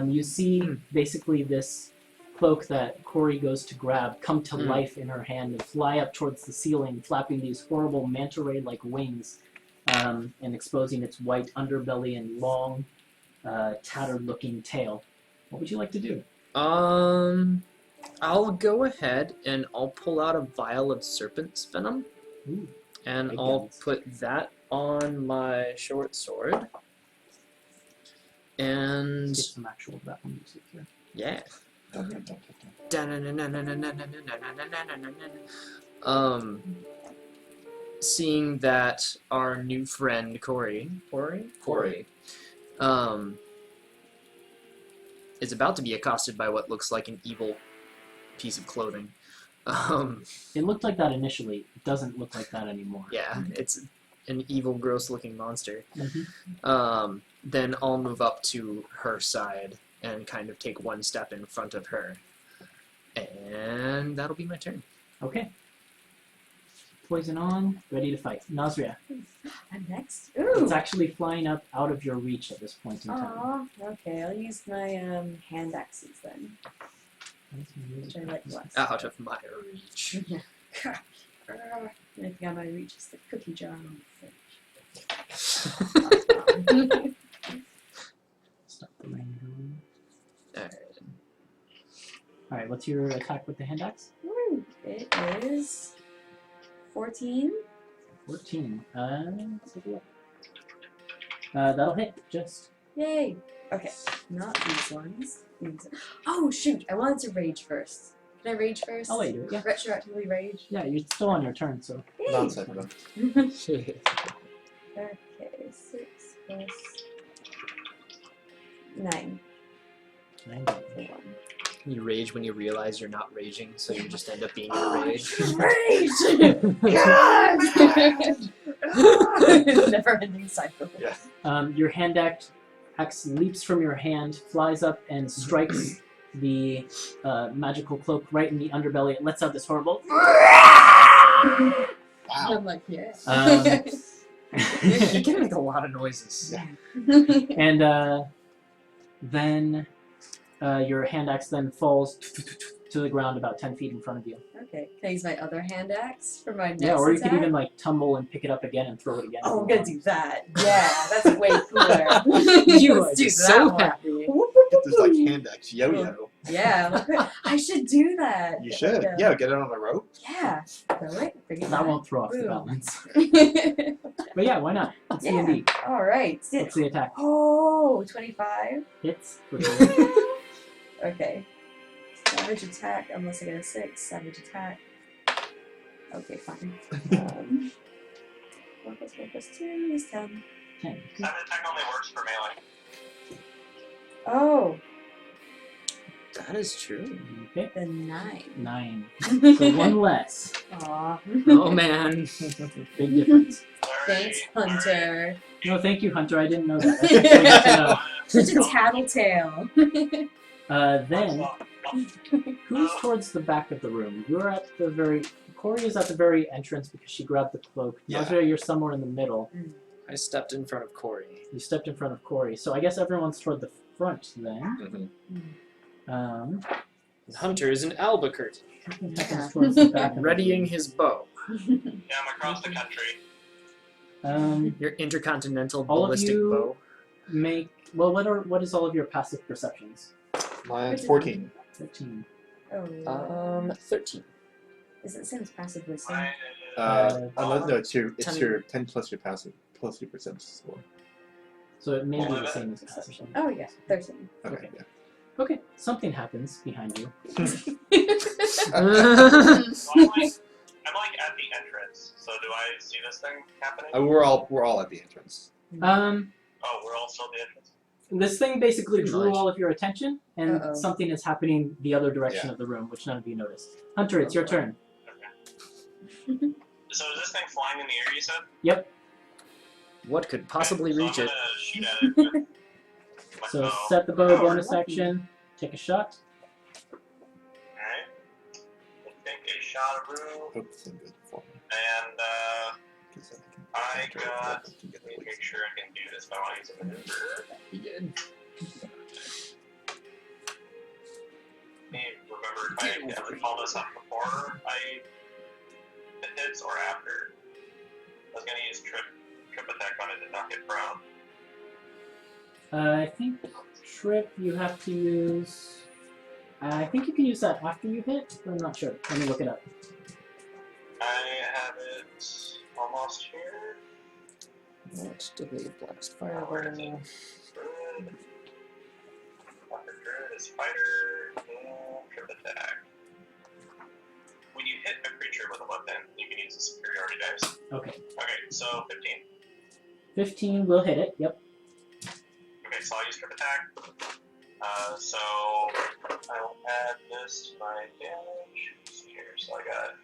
You see basically this cloak that Corey goes to grab come to life in her hand and fly up towards the ceiling, flapping these horrible manta ray-like wings, and exposing its white underbelly and long, tattered-looking tail. What would you like to do? I'll go ahead and I'll pull out a vial of serpent's venom, Ooh. and Big I'll guns. put that on my short sword. And Get some actual weapon music here. yeah. Seeing that our new friend Corey is about to be accosted by what looks like an evil piece of clothing. It looked like that initially. It doesn't look like that anymore. Yeah, it's an evil, gross-looking monster. Mhm. Then I'll move up to her side and kind of take one step in front of her. And that'll be my turn. Okay. Poison on, ready to fight. Nazria. I'm next. Ooh. It's actually flying up out of your reach at this point in time. Aw, okay. I'll use my hand axes then. Which I like less. Out of my reach. Yeah. And if you got my reach, it's the cookie jar on the fridge. Stop the rain going. Alright. Alright, what's your attack with the hand axe? Woo! It is 14. 14. Let's take a look. That'll hit, just. Yay! Okay, not these ones. Oh shoot! I wanted to rage first. Can I rage first? I'll let you do it, yeah. Retroactively rage. Yeah, you're still on your turn, so. Yay! Non-second. Okay, 6 plus 9 9 for 1. You rage when you realize you're not raging, so you just end up being your rage. Rage! God! Never-ending cycle. Yeah. Your hand axe leaps from your hand, flies up, and strikes the magical cloak right in the underbelly. It lets out this horrible. Wow. I'm like, yeah. You can make a lot of noises. And then your hand axe then falls to the ground about 10 feet in front of you. Okay, can I use my other hand axe for my next Yeah, or you attack? could even like tumble and pick it up again and throw it again. Oh, I'm gonna do that. Yeah, that's way cooler. You Let's are do just that so one. happy. Get this like hand axe yo-yo. Yeah, I should do that. You should. Yeah. Yeah, get it on a rope. Yeah. Throw it, bring it That back. won't throw off the Boom. balance. Yeah. But yeah, why not? It's D&D. All right. What's the attack? Oh, 25. Hits. For sure. Okay. Savage attack, unless I get a 6. Savage attack. Okay, fine. 1 plus 1 plus 2 is 10. 10. That attack only works for melee. Oh, That is true. Okay. then 9. 9. So 1 less. Aw. Oh man. Big difference. Thanks, Hunter. No, thank you, Hunter. I didn't know that. That's really good to know. Such a tattletale. Then, who's towards the back of the room? You're at the very... Corey is at the very entrance because she grabbed the cloak. Yeah. Nazria, you're somewhere in the middle. I stepped in front of Corey. You stepped in front of Corey. So I guess everyone's toward the front then. Mm-hmm. Hunter is in Albuquerque, Something happens towards the back of the readying room. his bow. Yeah, I'm across the country. Your intercontinental All of ballistic you- bow. Make... Well, what is all of your passive perceptions? Mine's 14. 13. Oh. 13. Is it the same as passive wisdom? Mine Unless, no, it's your 10. 10 plus your passive plus your perception score. So it may be the same as passive. Oh, yeah, 13. Okay. Okay. Yeah. Okay, something happens behind you. So I'm like at the entrance. So do I see this thing happening? We're all at the entrance. Oh, we're all still at the entrance? This thing basically Pretty drew much. all of your attention, and Uh-oh. something is happening the other direction Yeah. of the room, which none of you noticed. Hunter, it's your turn. Okay. So is this thing flying in the air, you said? Yep. What could possibly Okay, reach so it? I'm gonna shoot at it with my So bow. set the bow Oh, bonus lucky. action, take a shot. Alright. We'll take a shot of brew, Oops, I'm good for me. and 'Cause I can got... can get Let me the make sure I can do this if I want to use a maneuver. Be good. Let me remember if I ever called this up before it hits or after. I was gonna use trip attack on it to knock it prone. I think trip you have to use. I think you can use that after you hit, but I'm not sure. Let me look it up. I have it almost here. What delayed blast Where is fireball? it? Druid. After Druid is fighter and trip attack. When you hit a creature with a weapon, you can use a superiority dice. Okay. Okay, so 15. 15 will hit it, yep. Okay, so I'll use trip attack. So I'll add this to my damage. Let's see here. So I got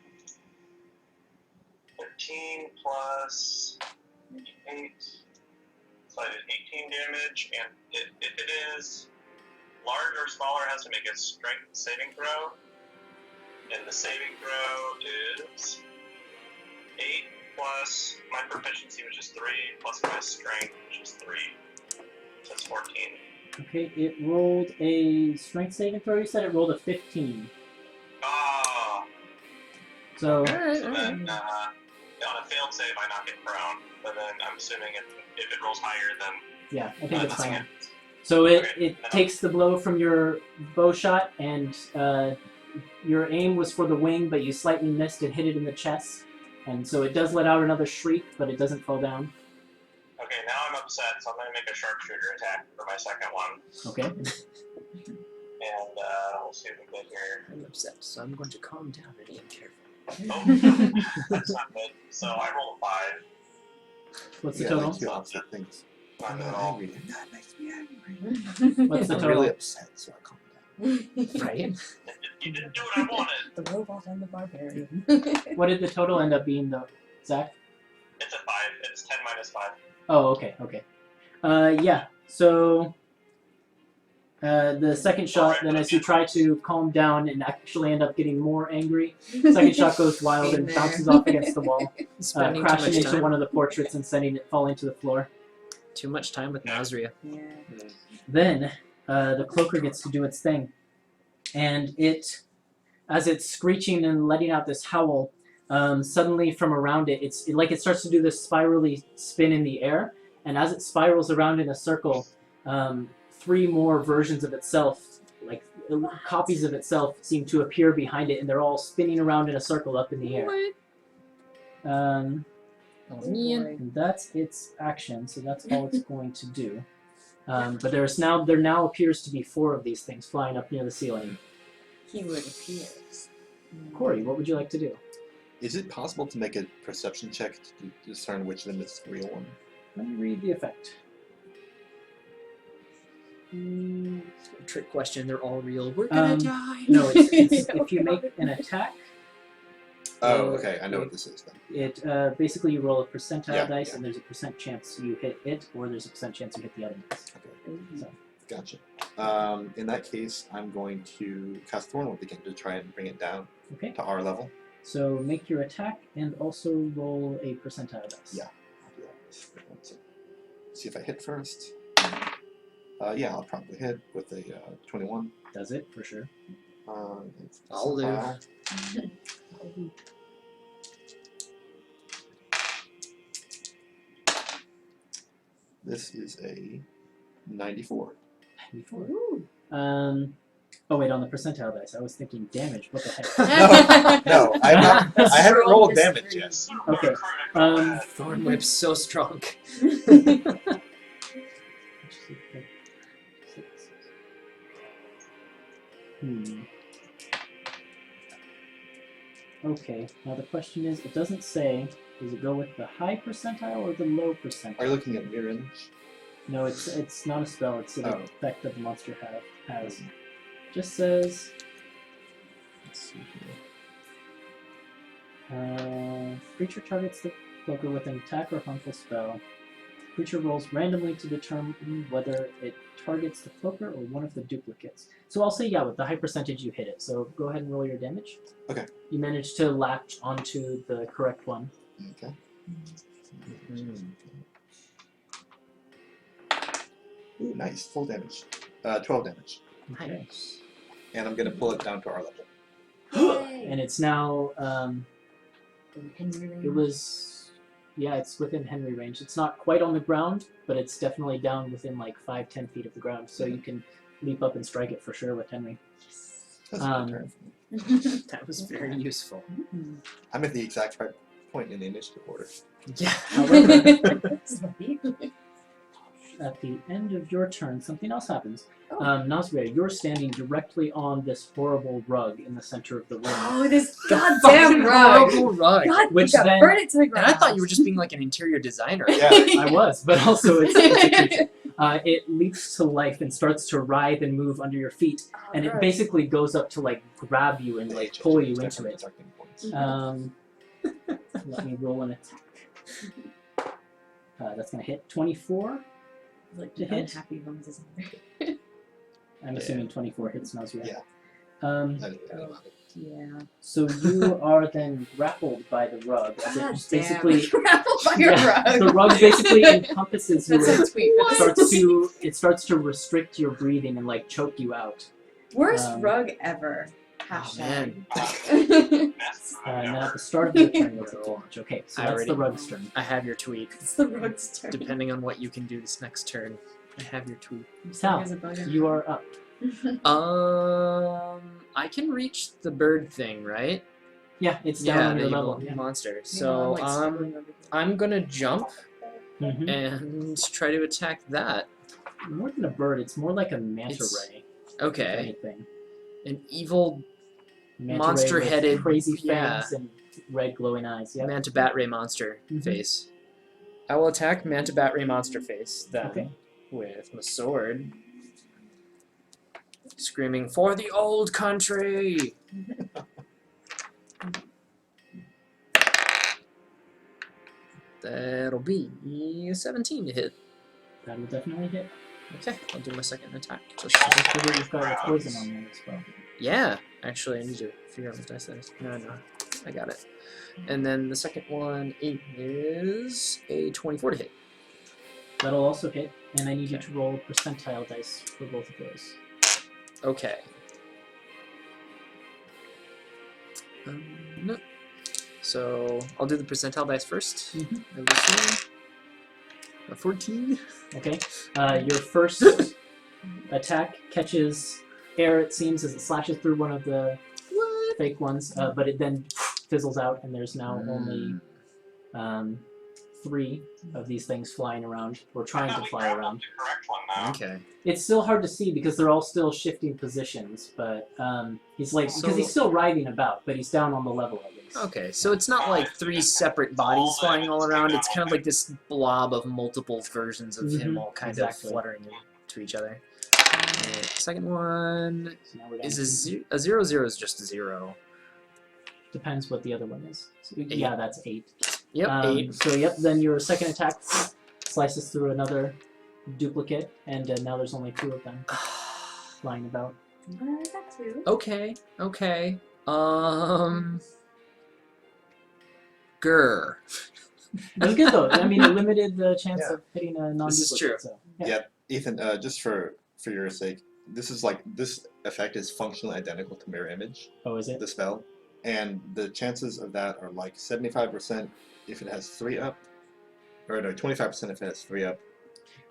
13 plus 8. So I did 18 damage, and if it is large or smaller, it has to make a strength saving throw. And the saving throw is 8 plus my proficiency, which is 3, plus my strength, which is 3. So it's 14. Okay, it rolled a strength saving throw. You said it rolled a 15. Ah. So, Alright, So alright. then, on a failed save, I knock it prone. But then I'm assuming if it rolls higher, then yeah, I think it's nothing fine. happens. So it Okay. takes the blow from your bow shot, and your aim was for the wing, but you slightly missed and hit it in the chest. And so it does let out another shriek, but it doesn't fall down. Okay, now I'm upset, so I'm going to make a sharpshooter attack for my second one. Okay. And we'll see if we get here. I'm upset, so I'm going to calm down and be careful. Oh, that's not good. So I rolled a 5. What's the Yeah, total? like two opposite things. Not I'm at not all. angry, and that makes me angry. What's the I'm total? really upset, so I calm down. Right? You didn't do what I wanted. The robot and the barbarian. What did the total end up being, though, Zach? It's a 5. It's 10 minus 5. Oh, okay, okay. Yeah, so the second shot, then as you try to calm down and actually end up getting more angry, second shot goes wild and Been bounces there. off against the wall, Spending too crashing much into time. one of the portraits and sending it falling to the floor. Too much time with Nazria. Yeah. Then the cloaker gets to do its thing, and as it's screeching and letting out this howl, suddenly from around it, it starts to do this spirally spin in the air, and as it spirals around in a circle, 3 more versions of itself, like copies of itself, seem to appear behind it, and they're all spinning around in a circle up in the air. Oh, man. And that's its action, so that's all it's going to do. But there now appears to be 4 of these things flying up near the ceiling. Keyword appears. Corey, what would you like to do? Is it possible to make a perception check to discern which of them is the real one? Let me read the effect. Trick question, they're all real. We're gonna die. No, it's if you make an attack, Oh, okay. I know what this is then. it basically you roll a percentile Yeah, dice, yeah. and there's a % chance you hit it, or there's a % chance you hit the other ones. Okay, So, gotcha. In that case, I'm going to cast Thorn Whip again to try and bring it down okay. to our level. So make your attack and also roll a percentile dice. Yeah. I'll do that. Let's see if I hit first. Yeah, I'll probably hit with a 21. Does it for sure? It's I'll live. percentile. This is a 94. 94. Ooh. Oh wait, on the percentile dice, I was thinking damage. What the heck? No, I haven't rolled damage yet. Okay, Thorn Whip's so strong. Okay, now the question is, it doesn't say, does it go with the high percentile or the low percentile? Are you looking at mirror image? No, it's not a spell, it's an Oh. effect that the monster has. Just says, Let's see here. creature targets the cloaker with an attack or harmful spell. Creature rolls randomly to determine whether it targets the cloaker or one of the duplicates. So I'll say yeah, with the high percentage you hit it. So go ahead and roll your damage. Okay. You managed to latch onto the correct one. Okay. Ooh, nice. Full damage. 12 damage. Nice. And I'm going to pull it down to our level. And it's now, Henry it was, yeah, it's within Henry range. It's not quite on the ground, but it's definitely down within like 5-10 feet of the ground. So you can leap up and strike it for sure with Henry. That's a good turn for me. That was very useful. I'm at the exact right point in the initiative order. Yeah. However, at the end of your turn, something else happens. Oh. Nazria, you're standing directly on this horrible rug in the center of the room. Oh, this Fucking goddamn rug! horrible rug. God, Which we got then- burn it to the And ground. I thought you were just being like an interior designer. Yeah. I was, but also it's a creature. It leaps to life and starts to writhe and move under your feet, and it basically goes up to like grab you and like pull you into it. Let me roll an attack. That's going to hit 24. Like To hit? unhappy ones. I'm assuming 24 hits Nazria. Yeah. Um, I didn't really about it. Yeah. so you are then grappled by the rug. As it God just damn. basically, Grappled by your rug. the rug basically encompasses you. That's And a tweet. it starts to restrict your breathing and like choke you out. Worst Um, rug ever. Oh, man. That's Now at the start of your turn, you'll take damage. Okay, so I that's already- the rug's turn. I have your tweet. It's the rug's turn. Depending on what you can do this next turn, I have your tweet. Sal, There's a bug in you are up. I can reach the bird thing, right? Yeah, it's down on the your evil level. Yeah. monster. I'm, So like, scribbling everything. I'm gonna jump Mhm. and try to attack that. More than a bird, it's more like a manta It's- ray. If Okay, anything. an evil Manta ray with monster-headed, crazy yeah. fangs and red glowing eyes. Yep. Manta Bat Ray monster Mhm. face. I will attack Manta Bat Ray monster face then Okay. with my sword, screaming for the old country. That'll be 17 to hit. That will definitely hit. Okay, I'll do my second attack. Just I figure you've got your poison on there as well. yeah, actually, I need to figure out what dice that is. No, I got it. And then the second one is a 24 to hit. That'll also hit, and I need you Okay. to roll percentile dice for both of those. Okay. No. So I'll do the percentile dice first. Mhm. I will say a 14. Okay. Your first attack catches air, it seems, as it slashes through one of the fake ones, but it then fizzles out, and there's now only 3 of these things flying around, or trying to fly around. the correct one now. Okay. It's still hard to see because they're all still shifting positions, but he's like, So- because he's still writhing about, but he's down on the level at least. Okay, so it's not like 3 separate bodies flying all around. It's kind of like this blob of multiple versions of him Mhm, all kind exactly. of fluttering to each other. Second one So now we're down is to- a 0 is just a 0. Depends what the other one is. So, yeah, that's 8. Yep, 8. So yep, then your second attack slices through another duplicate, and now there's only 2 of them flying about. I got 2. Okay. Grr. That's good though. I mean, it limited the chance Yeah. of hitting a non-duplicate. This is true. So, yeah. Yep. Ethan, just for your sake, this effect is functionally identical to Mirror Image, Oh, is it? the spell, and the chances of that are like 75% if it has 3 up, or no, 25% if it has 3 up.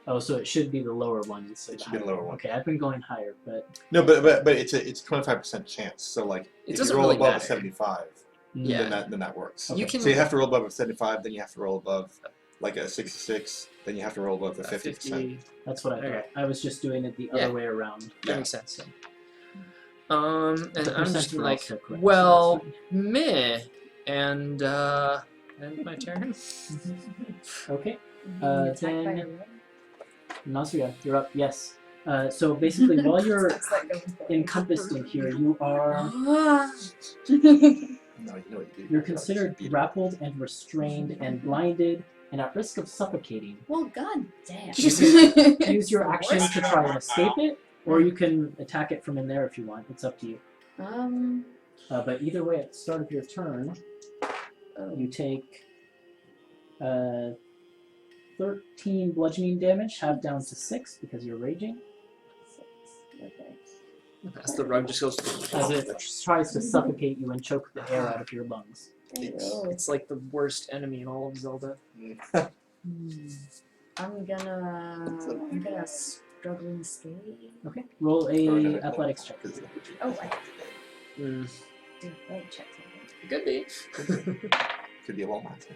Oh, so it should be the lower one. instead It of should be the higher. lower one. Okay, I've been going higher, but No, but it's 25% chance. So like It if doesn't you roll really above matter. a 75, Yeah. then that works. Okay. You can So you have to roll above a 75, then you have to roll above like a 66, then you have to roll above the 50%. that's what I thought. Okay. I was just doing it the Yeah. other way around. That Yeah. makes sense. But And the I'm just percents were like, also correct, so well, that's meh. And end my turn. fine. Okay, Attacked by then- a rug? Nasria, you're up. Yes. So basically, while you're Sounds like going for it. encompassed in here, you are No, you know what you do. you're You considered beat it. grappled and restrained and blinded and at risk of suffocating. Well, god damn. Use your The action worst. to try and escape it, or you can attack it from in there if you want. It's up to you. But either way, at the start of your turn, you take 13 bludgeoning damage, halved down to 6 because you're raging, 6. Okay. As the rug just goes. as it tries to suffocate you and choke the air out of your lungs. It's like the worst enemy in all of Zelda. I'm gonna struggling skate. Okay, roll a athletics check. Oh, I Mm, do light check. could be. Could be a wall monster.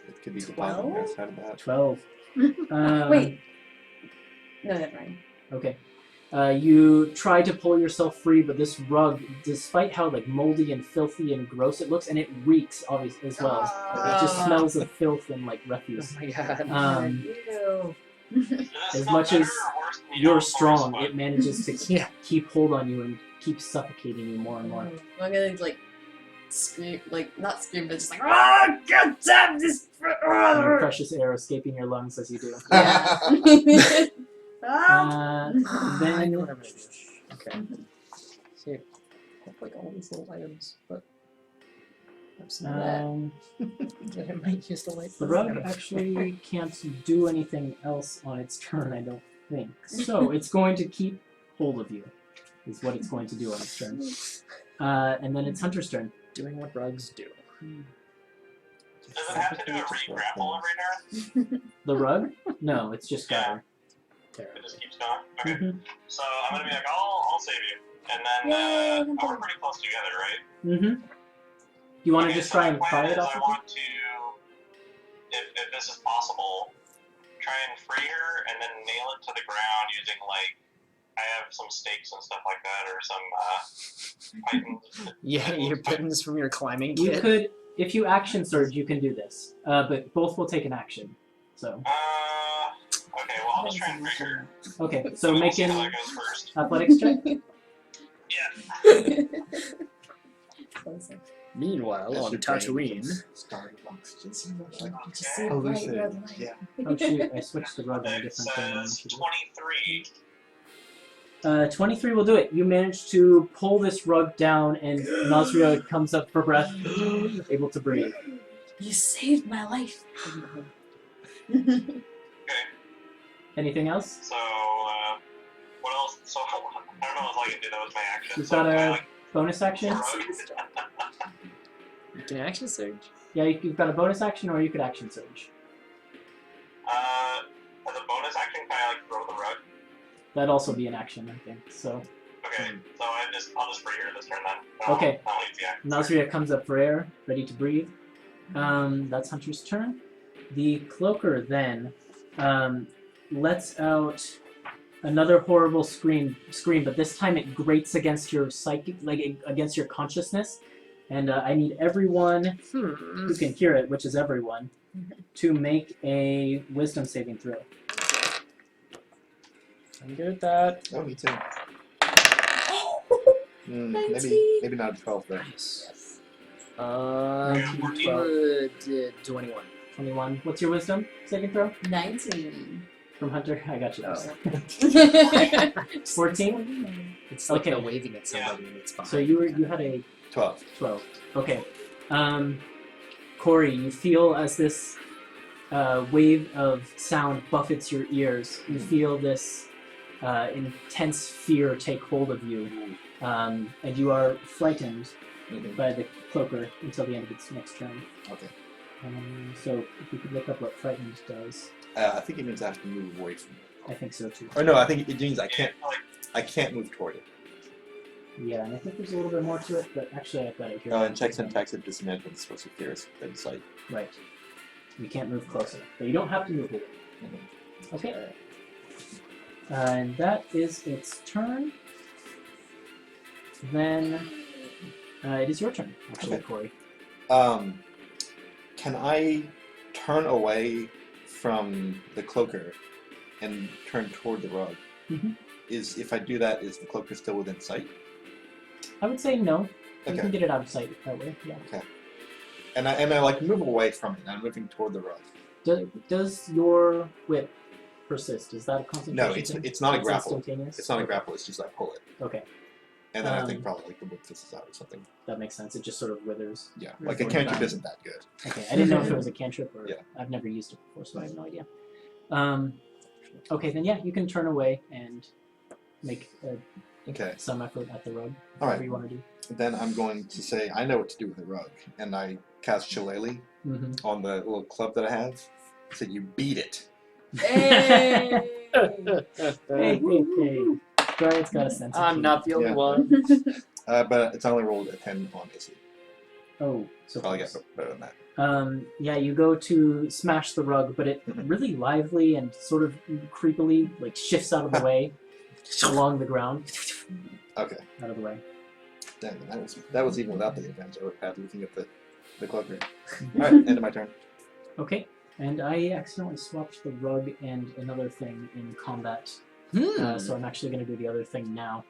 It could be the 12? bottom outside of that. 12. Wait. No, never mind. Okay. You try to pull yourself free, but this rug, despite how like moldy and filthy and gross it looks, and it reeks obviously as well. It just smells of filth and like Oh refuse. my god. Ew. Does it As smell much better as or worse than the You're yellow strong. forest It manages to Yeah. keep hold on you and keep suffocating you more and more. I'm gonna like scream, like not scream, but just like, ah, god damn this! And your precious air escaping your lungs as you do. Yeah. Ah. I know Then what I'm gonna do. Okay. See, I have like all these little items, but I'm sad that I might use the light. the rug actually can't do anything else on its turn, I don't think. So it's going to keep hold of you, is what it's going to do on its turn. And then it's Hunter's turn. Doing what rugs do. Does it have to do a re-grapple every turn? The rug? No, it's just got her. It just keeps going? Okay. Mm-hmm. So I'm gonna be like, I'll save you. And then, Yay, we're pretty close together, right? Mm-hmm. You want to Okay, just so try my and plan pry it is off I of want to, if this is possible, try and free her and then nail it to the ground using, like, I have some stakes and stuff like that, or some, pythons. Yeah, your pittance from your climbing you? kit. You could, if you action surge, you can do this. But both will take an action. So. Okay, well, I'll just try and free her. Okay, so We'll make see an how that goes first. athletics check. Yeah. Meanwhile, As on your brain Tatooine. gets started with oxygen. Just see Hallucinating. right, right, right. Yeah. Oh shoot, I switched the rug on a It different thing. than I says should do. 23. 23 will do it. You manage to pull this rug down, and Nazria comes up for breath, able to breathe. You saved my life. Okay, Anything else? so, what else? So, I don't know if I can do that with my action. You've So got can I, a like, bonus action? rug? You can action surge. Yeah, you've got a bonus action, or you could action surge. As a bonus action, can I, like, throw the rug? That'd also be an action, I think. So, Okay, so I'll just free her this turn then. Okay. I'll use the action. Nazria comes up for air, ready to breathe. That's Hunter's turn. The Cloaker then lets out another horrible scream, but this time it grates against your psychic, like against your consciousness. And I need everyone who can hear it, which is everyone, to make a wisdom saving throw. I'm good at that. Oh, me too. Maybe 19. maybe not a 12 though. Nice. Yeah, 21. 21. What's your wisdom saving throw 19. from Hunter? I got you. Oh. 14. It's like Okay. they're waving at somebody and it's behind. So you had a 12. 12. Okay. Corey, you feel as this wave of sound buffets your ears, you feel this intense fear take hold of you, and you are frightened by the Cloaker until the end of its next turn. Okay. So if you could look up what frightened does, I think it means I have to move away from it. I think so too. Or no, I think it means I can't. Like, I can't move toward it. Yeah, and I think there's a little bit more to it, but actually I've got it here. Oh, and checks and attacks at disadvantage when the supposed appears in sight. Right. You can't move closer, but you don't have to move away. Mhm. Okay. And that is its turn. Then it is your turn, actually, Okay. Corey. Can I turn away from the cloaker and turn toward the rug? Mhm. If I do that, is the cloaker still within sight? I would say no. You Okay. can get it out of sight that way. Yeah. And I like move away from it. And I'm moving toward the rug. Does your whip persist? Is that a concentration? No, thing? it's not a It's grapple. instantaneous? It's not a grapple. It's just I pull it, Okay, and then I think Um, probably like the whip fizzles out or something. that makes sense. It just sort of withers. Yeah, Or like a forty cantrip five. isn't that good. Okay, I didn't know if it was a cantrip or Yeah. I've never used it before, so I have no idea. Okay, then yeah, you can turn away and make Okay. some effort at the rug. All Whatever right. you want to do. Then I'm going to say I know what to do with the rug, and I cast Shillelagh Mm-hmm. on the little club that I have. So you beat it. Hey! Hey. Brian's got a sense of I'm humor. not the only Yeah. one. But it's only rolled a 10 on AC. Oh, so Probably close. get better than that. Yeah, you go to smash the rug, but it Mhm. really lively and sort of creepily like shifts out of the way along the ground. Okay. Out of the way. Damn, that was even without the advantage I would have had looking at the cloaker. Alright, end of my turn. Okay, and I accidentally swapped the rug and another thing in combat, so I'm actually going to do the other thing now.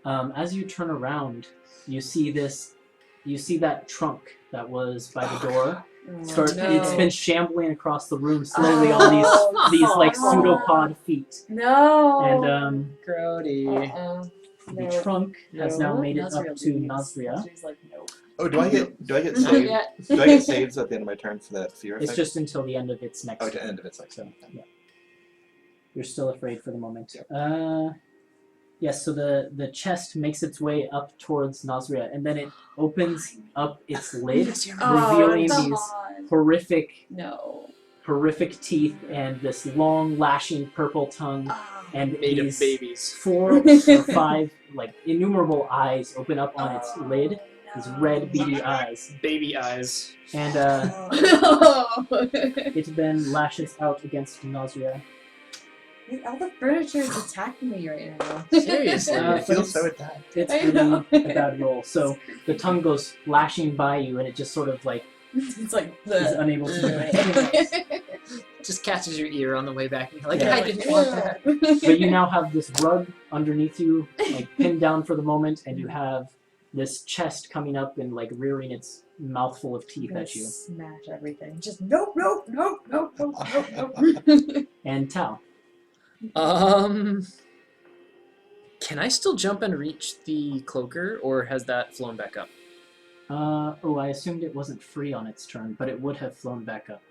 As you turn around, you see this you see that trunk that was by the door. Oh, It's no. been shambling across the room slowly Oh, on these like no. pseudopod feet. No. And Grody. the No. trunk has now made it up to Nazria. She's like, nope. Oh, do I get Not saved? yet. Do I get saves at the end of my turn for that fear effect? It's just until the end of its next Oh, turn. the end of its next So, turn. yeah. You're still afraid for the moment. Yes, so the chest makes its way up towards Nazria, and then it opens up its lid, revealing come these on. horrific No. teeth and this long, lashing purple tongue, and Made of these babies. 4 or 5 like innumerable eyes open up on its lid. These red, beady eyes, Baby eyes. and No. it then lashes out against Nazria. All the furniture is attacking me right now. Seriously. I but feel it's- so attacked. It's I really know. a bad roll. So the tongue goes lashing by you, and it just sort of like It's like is unable to do anything else. Just catches your ear on the way back and you're like, Yeah. I didn't want that. But you now have this rug underneath you, like pinned down for the moment, and you have this chest coming up and like rearing its mouthful of teeth at you. Smash everything. Just nope, nope, nope, nope, nope, nope, nope. And Tao. Can I still jump and reach the cloaker, or has that flown back up? I assumed it wasn't free on its turn, but it would have flown back up.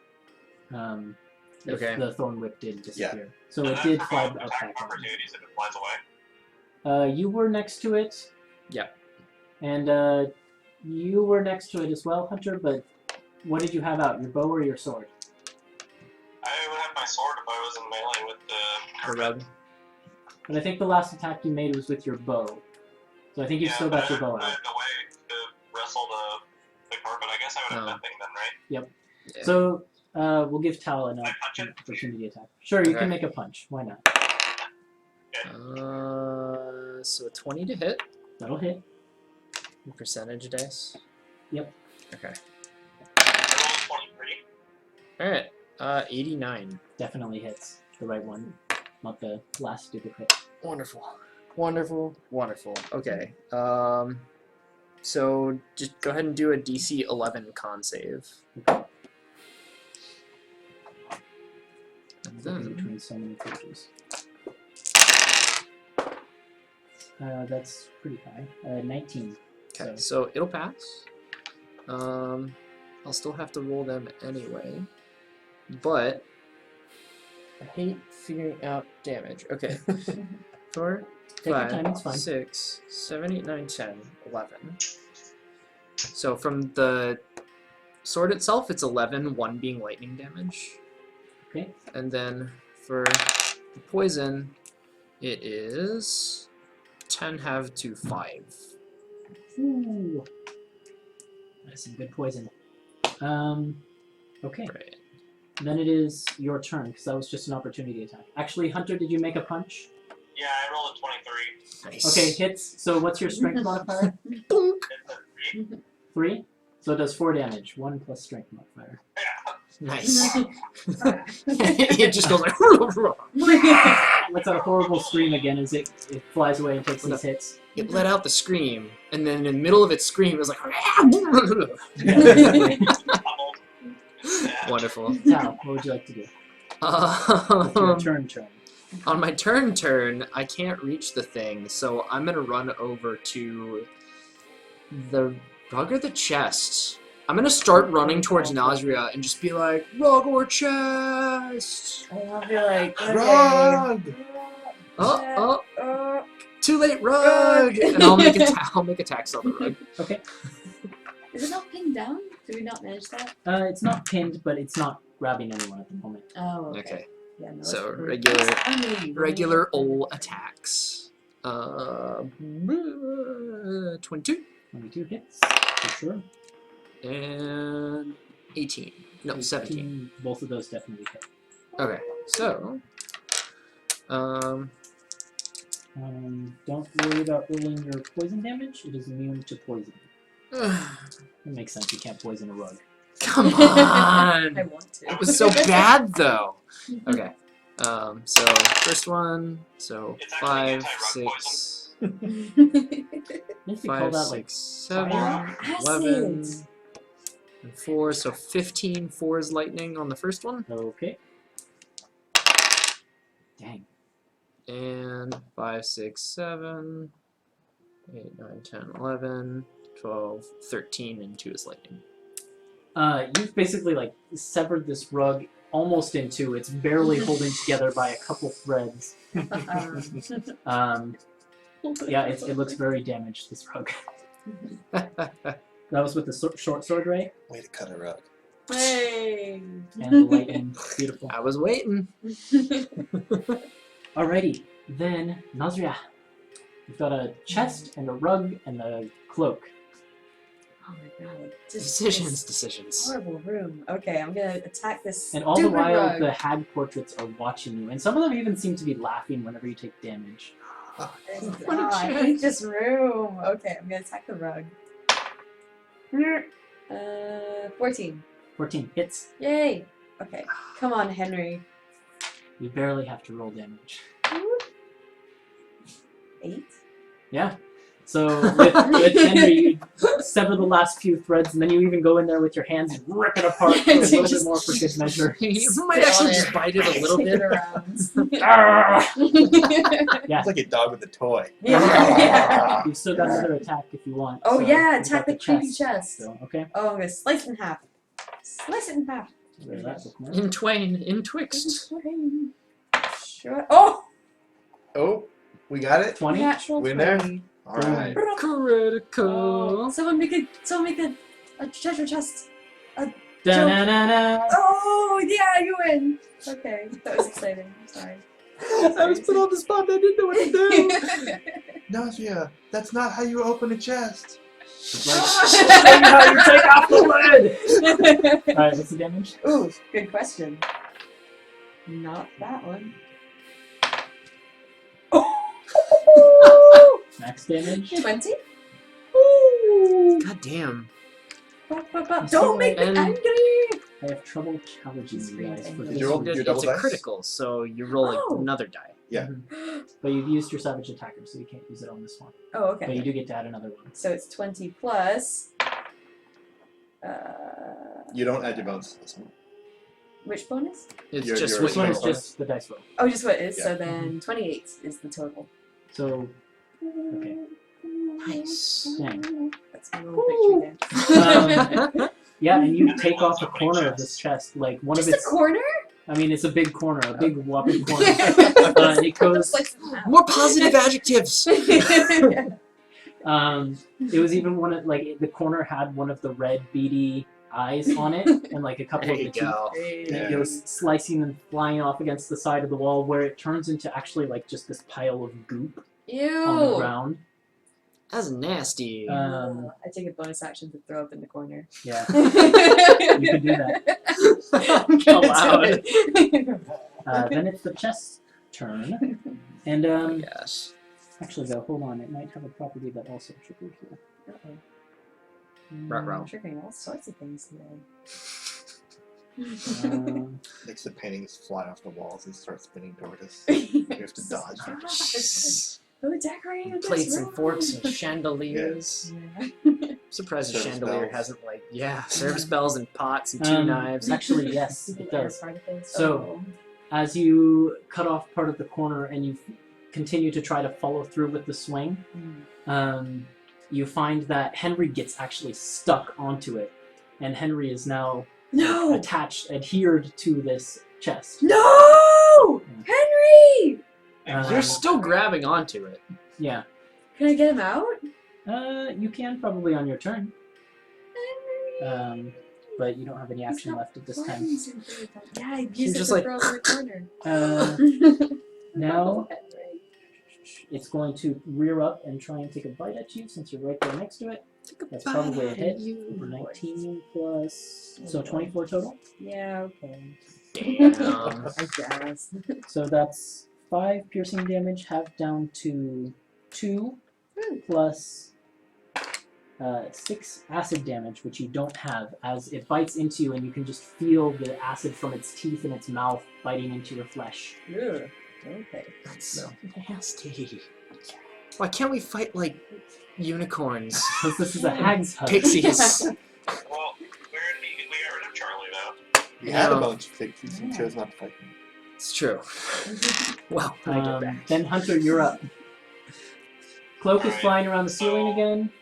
If Okay. the thorn whip did disappear. So And it then did for fly both up attack back on. opportunities if it flies away. You were next to it. Yeah. And you were next to it as well, Hunter, but what did you have out, your bow or your sword? I would have my sword if I was in melee with the The carpet. rug? But I think the last attack you made was with your bow. So I think you've still got your bow I out. had a way to wrestle the carpet. I guess I would have Oh. nothing then, right? Yeah. So we'll give Tal an opportunity attack. Sure, you Okay. can make a punch. Why not? So 20 to hit. That'll hit. Percentage dice. Yep. Okay. I rolled a 23. Alright. 89. Definitely hits. The right one. Not the last stupid hit. Wonderful. Wonderful. Wonderful. Okay. So just go ahead and do a DC 11 con save. And then Between so many pages. That's pretty high. 19. okay, so it'll pass. I'll still have to roll them anyway. But I hate figuring out damage. Okay. 4, Take your time, it's 5, fine. 6, 7, 8, 9, 10, 11. So from the sword itself, it's 11, 1 being lightning damage. Okay. And then for the poison, it is 10 halved to 5. Ooh. That's some good poison. Okay. Right. Then it is your turn, because that was just an opportunity attack. Actually, Hunter, did you make a punch? Yeah, I rolled a 23. Nice. Okay, hits. So what's your strength modifier? Boink. It's a 3. 3? So it does 4 damage. 1 plus strength modifier. Nice. It just goes like. Lets out a horrible scream again as it flies away and takes What these hits. It let out the scream, and then in the middle of its scream, it was like. Doubled. Yeah. Wonderful. Tal, what would you like to do? It's your turn. On my turn, I can't reach the thing, so I'm gonna run over to the rug or the chest. I'm gonna start running towards Nazria and just be like, rug or chest! And I'll be like, okay. Rug! Oh, too late, rug! And I'll make attacks on the rug. Okay. Is it not pinned down? Did we not manage that? It's not pinned, but it's not grabbing anyone at the moment. Oh, okay. Okay, Yeah, no, so it's- regular ol' attacks. 22 22 hits, for sure. and 18. No, 17. Both of those definitely hit. Okay, so Don't worry about rolling your poison damage. It is immune to poison. It makes sense. You can't poison a rug. come I on. want to. It was so bad though. Okay. So first one. So It's actually 5, anti-rug 6. If you call 5, that like 6, 7, fire? 11, Acid. and 4. So 15 4's lightning on the first one. okay. Dang. And 5, 6, 7, 8, 9, 10, 11, 12, 13, and 2 is lightning. You've basically like severed this rug almost in two. It's barely holding together by a couple threads. Yeah, it looks very damaged, this rug. That was with the short sword, Ray? Way to cut a rug. Hey. And the lightning. Beautiful. I was waiting. Alrighty, then Nazria. You've got a chest and a rug and a cloak. Oh my god. Decisions. Horrible room. Okay, I'm gonna attack this. And all the stupid while, rug. the hag portraits are watching you. And some of them even seem to be laughing whenever you take damage. I hate this room. Okay, I'm gonna attack the rug. 14. 14 hits. Yay. Okay, come on, Henry. You barely have to roll damage. 8. Yeah. So with Henry, you sever the last few threads, and then you even go in there with your hands and rip it apart for a little bit more for good measure. You might actually just bite it a little Take bit. it around. Yeah. It's like a dog with a toy. Yeah. You've still got another attack if you want. Oh So yeah, you've attack got the creepy chest. So, okay. Oh, I'm gonna slice it in half. Slice it in half. There's that bookmark. In twain, in twixt. Sure. Oh! Oh, we got it? 20? Natural We in there? 20. Alright. Critical. Oh, someone make a treasure chest. Da-na-na-na. Oh, yeah, you win. Okay, that was exciting. I'm sorry. I was put on the spot. I didn't know what to do. Nausea, that's not how you open a chest. It's like, show me how you take off the lid! Alright, what's the damage? Ooh, good question. Not that one. Oh! Max damage? 20? God damn. Don't make me And- angry! I have trouble challenging you guys for Did this. you roll It's your double a dice? critical, so you roll Oh. another die. Yeah. But you've used your Savage Attacker, so you can't use it on this one. Oh, But you okay. do get to add another one. So it's 20 plus. You don't add your bonus to this one. Which bonus? It's Your- just your- what This you one roll. is just the dice roll. Oh, just what it is. Yeah. So then 28 is the total. So, okay. Nice. Dang. That's my little victory dance. Yeah, and you take off a corner of this chest, like one Just of a its. corner? I mean, it's a big corner, a big whopping corner. And it goes. Slice it in half. More positive adjectives. It was even one of like the corner had one of the red beady eyes on it, and like a couple There of the you teeth. go. And it goes slicing and flying off against the side of the wall, where it turns into actually like just this pile of goop on the Ew. ground. That's nasty. Um, I take a bonus action to throw up in the corner. Yeah, you you can do that. Allowed. Then it's the chest's turn, and Gosh. actually though, hold on, it might have a property that also triggered here. Ruh-roh. Triggering all sorts of things today. Makes the paintings fly off the walls and start spinning toward us. You have to dodge. Who decorated this Plates and room? forks and chandeliers. Yeah. I'm surprised the Service chandelier bells. hasn't service bells and pots and two knives. Actually, yes, it Air does. particles. So- Oh. As you cut off part of the corner and you continue to try to follow through with the swing, you find that Henry gets actually stuck onto it, and Henry is now No! adhered to this chest. No! Henry! You're still grabbing onto it. Yeah. Can I get him out? You can probably on your turn, Henry! but you don't have any action left at this time. Yeah, I You're used it just to like- throw in the corner. Now Henry. it's going to rear up and try and take a bite at you since you're right there next to it. That's probably a hit. For 19 plus, so 24 total. Yeah, okay. Damn. I guess. So that's 5 piercing damage, half down to 2, plus 6 acid damage, which you don't have, as it bites into you and you can just feel the acid from its teeth and its mouth biting into your flesh. Ugh. Okay. That's nasty. Why can't we fight like unicorns? Because this is a hag's hut. Pixies. Well, we got rid of Charlie though. You had a No. bunch of pixies and chose not to fight them. It's true. Well, I get back. Then Hunter, you're up. Cloak is Alright. flying around the ceiling again.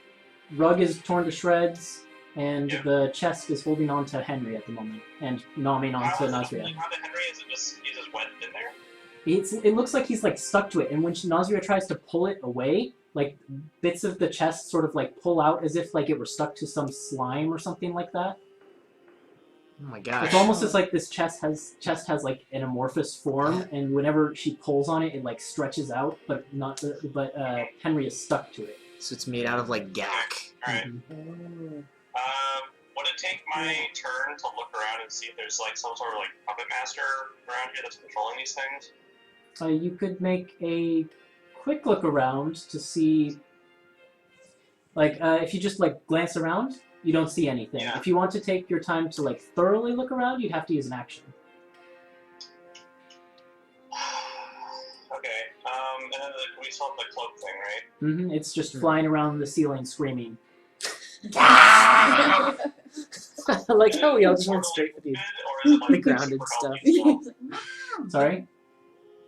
Rug is torn to shreds, and Yep. the chest is holding on to Henry at the moment, and nomming on to How is it Nazria. holding on to Henry? Is it just he's just wet in there? It looks like he's like stuck to it, and when Nazria tries to pull it away, like bits of the chest sort of like pull out as if like it were stuck to some slime or something like that. Oh my gosh. It's almost as like this chest has like an amorphous form, and whenever she pulls on it, it like stretches out, but Henry is stuck to it. So it's made out of like gack. Alright. Mhm. Would it take my turn to look around and see if there's like some sort of like puppet master around here that's controlling these things? You could make a quick look around to see, like, if you just like glance around, you don't see anything. Yeah. If you want to take your time to like thoroughly look around, you'd have to use an action. Okay. And then we still have the cloak thing, right? It's just flying around the ceiling screaming. I like how we all just went Is it straight for the. wounded, or is it like the grounded super stuff. healthy as well? Sorry?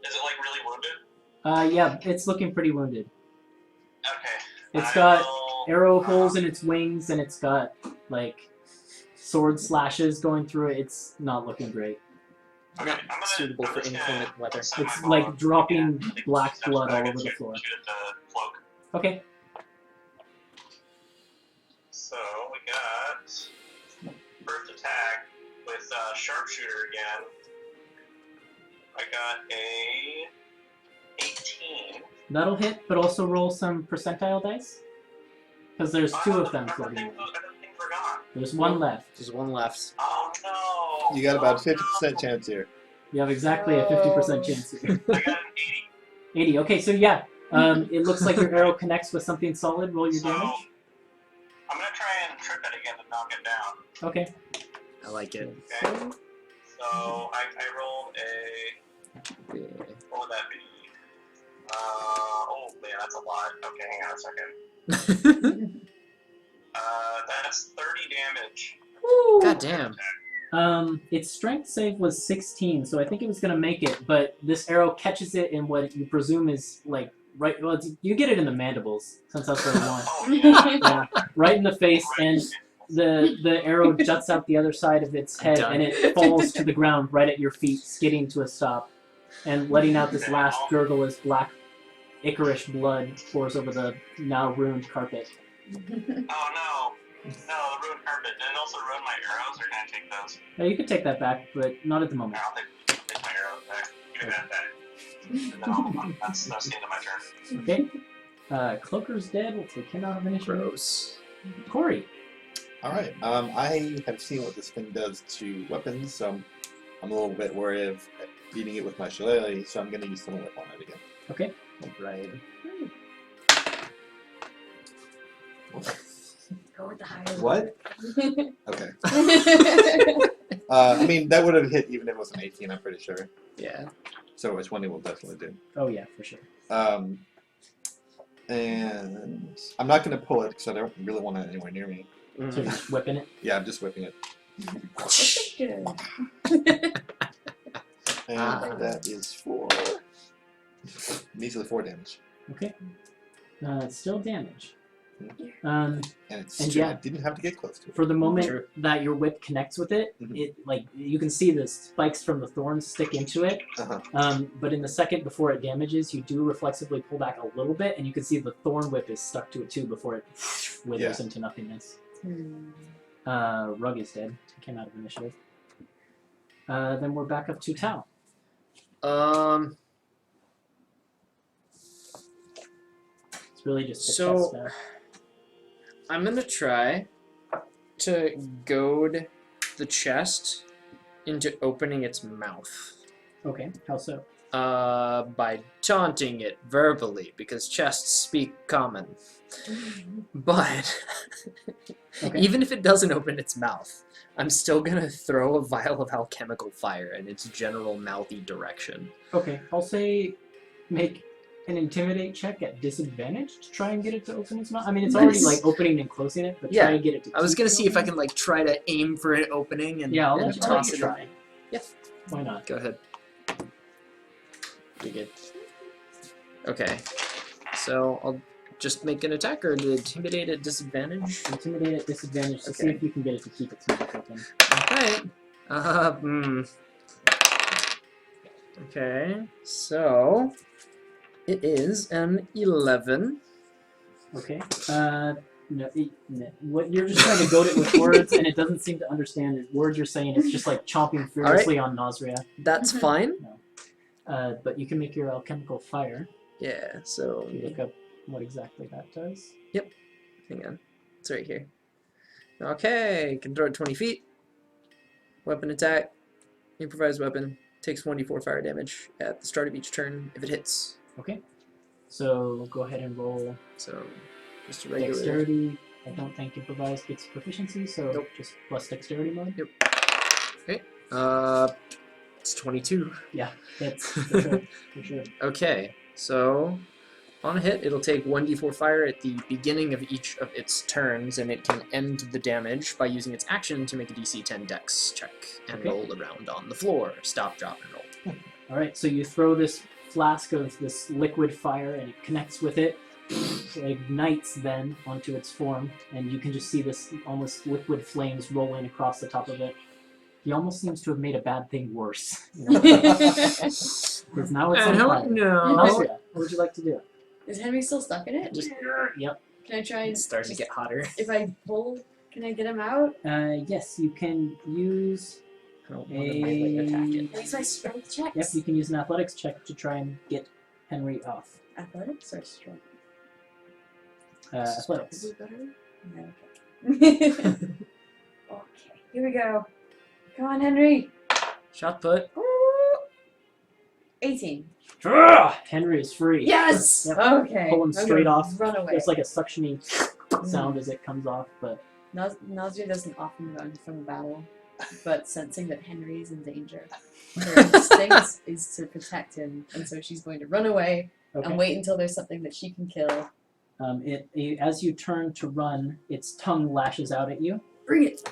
Is it like really wounded? Yeah, it's looking pretty wounded. Okay. It's I got will- arrow holes in its wings, and it's got like sword slashes going through it. It's not looking great. Okay, Not I'm gonna, suitable I'm for just inclement gonna weather. set my It's bow like up dropping again. Take black steps blood back all and over the shoot- floor. Shoot at the cloak. Okay. So we got first attack with sharpshooter again. I got a 18. That'll hit, but also roll some percentile dice. Because there's two of them floating around. Everything forgot. There's one left. There's one left. Oh no! You got about Oh, 50% chance here. You have exactly a 50% chance here. no. I got an 80. 80. Okay, so yeah. It looks like your arrow connects with something solid. Roll your So damage. I'm gonna try and trip it again to knock it down. Okay. I like it. Okay. So I rolled a. What would that be? Oh man, that's a lot. Okay, hang on a second. That's 30 damage. God damn. Its strength save was 16, so I think it was gonna make it, but this arrow catches it in what you presume is like right. Well, you get it in the mandibles, since that's what you want. Oh yeah. Yeah, right in the face, and the arrow juts out the other side of its head, Done. and it falls to the ground right at your feet, skidding to a stop, and letting out this last gurgle as black Icarish blood pours over the now ruined carpet. Oh no. No, the ruined carpet. Did it also ruin my arrows, or can I take those? Now, you can take that back, but not at the moment. I'll take my arrows back. Give me that back. And then that's the end of my turn. Okay. Cloaker's dead. We'll take him out of initiative. Gross. Corey. Alright, I have seen what this thing does to weapons, so I'm a little bit worried of beating it with my shillelagh, so I'm going to use the whip on it again. Okay. Right. Go with the higher. What? Okay. I mean, that would have hit even if it was an 18, I'm pretty sure. Yeah. So a 20 will definitely do. Oh yeah, for sure. And I'm not going to pull it because I don't really want it anywhere near me. So you're just whipping it. Yeah, I'm just whipping it. Good. And that is for measly 4 damage. Okay. It's still damage. And it's And true, yeah. I didn't have to get close to it. For the moment True. that your whip connects with it, Mhm. it like you can see the spikes from the thorns stick into it. Uh-huh. But in the second before it damages, you do reflexively pull back a little bit, and you can see the thorn whip is stuck to it too before it withers into nothingness. Rug is dead. He came out of initiative. Then we're back up to Tau. It's really just the So- chest now. I'm gonna try to goad the chest into opening its mouth. Okay, how so? By taunting it verbally, because chests speak common. But Okay. even if it doesn't open its mouth, I'm still gonna throw a vial of alchemical fire in its general mouthy direction. Okay, I'll say make an intimidate check at disadvantage to try and get it to open its mouth? I mean, it's already like opening and closing it, but Yeah. try and get it to. I was keep gonna it see if I open. can like try to aim for an opening and, Yeah, I'll and let you toss it. try. Yeah. Why not? Go ahead. Pretty good. Okay. So I'll just make an attack or to intimidate at disadvantage. Intimidate at disadvantage to see Okay. if you can get it to keep its mouth open. Alright. Okay. So it is an 11. Okay. No, what you're just trying to goad it with words, and it doesn't seem to understand the words you're saying. It's just like chomping furiously on Nasria. That's fine. But you can make your alchemical fire. Yeah, so If you look up what exactly that does. hang on. It's right here. Okay, can throw it 20 feet. Weapon attack. Improvised weapon. Takes 1d4 fire damage at the start of each turn if it hits. Okay. So go ahead and roll So just a regular. dexterity. I don't think improvised gets proficiency, so Nope. just plus dexterity mode. It's 22. Yeah, that's for sure. For sure. Okay, so on a hit, it'll take 1d4 fire at the beginning of each of its turns, and it can end the damage by using its action to make a DC 10 dex check and Okay. roll around on the floor. Stop, drop, and roll. All right, so you throw this flask of this liquid fire, and it connects with it. It ignites then onto its form, and you can just see this almost liquid flames rolling across the top of it. He almost seems to have made a bad thing worse. Because now it's I on don't fire. know. Nasria, what would you like to do? Is Henry still stuck in it? Just, yep. Can I try and It's starting to just- get hotter. If I pull, can I get him out? Yes, you can use. I don't want to melee attack it. Use my strength checks. Yep, you can use an athletics check to try and get Henry off. Athletics or strength? Athletics. Is it better? Yeah, okay. Okay, here we go. Come on, Henry. Shot put. Woo! 18. Henry is free. Yes! Yep. Okay. Pull him I'm straight gonna off. Run away. There's like a suctioning sound as it comes off, but Nasria doesn't often run from a battle, but sensing that Henry is in danger, her instinct is to protect him, and so she's going to run away okay. and wait until there's something that she can kill. As you turn to run, its tongue lashes out at you. Bring it!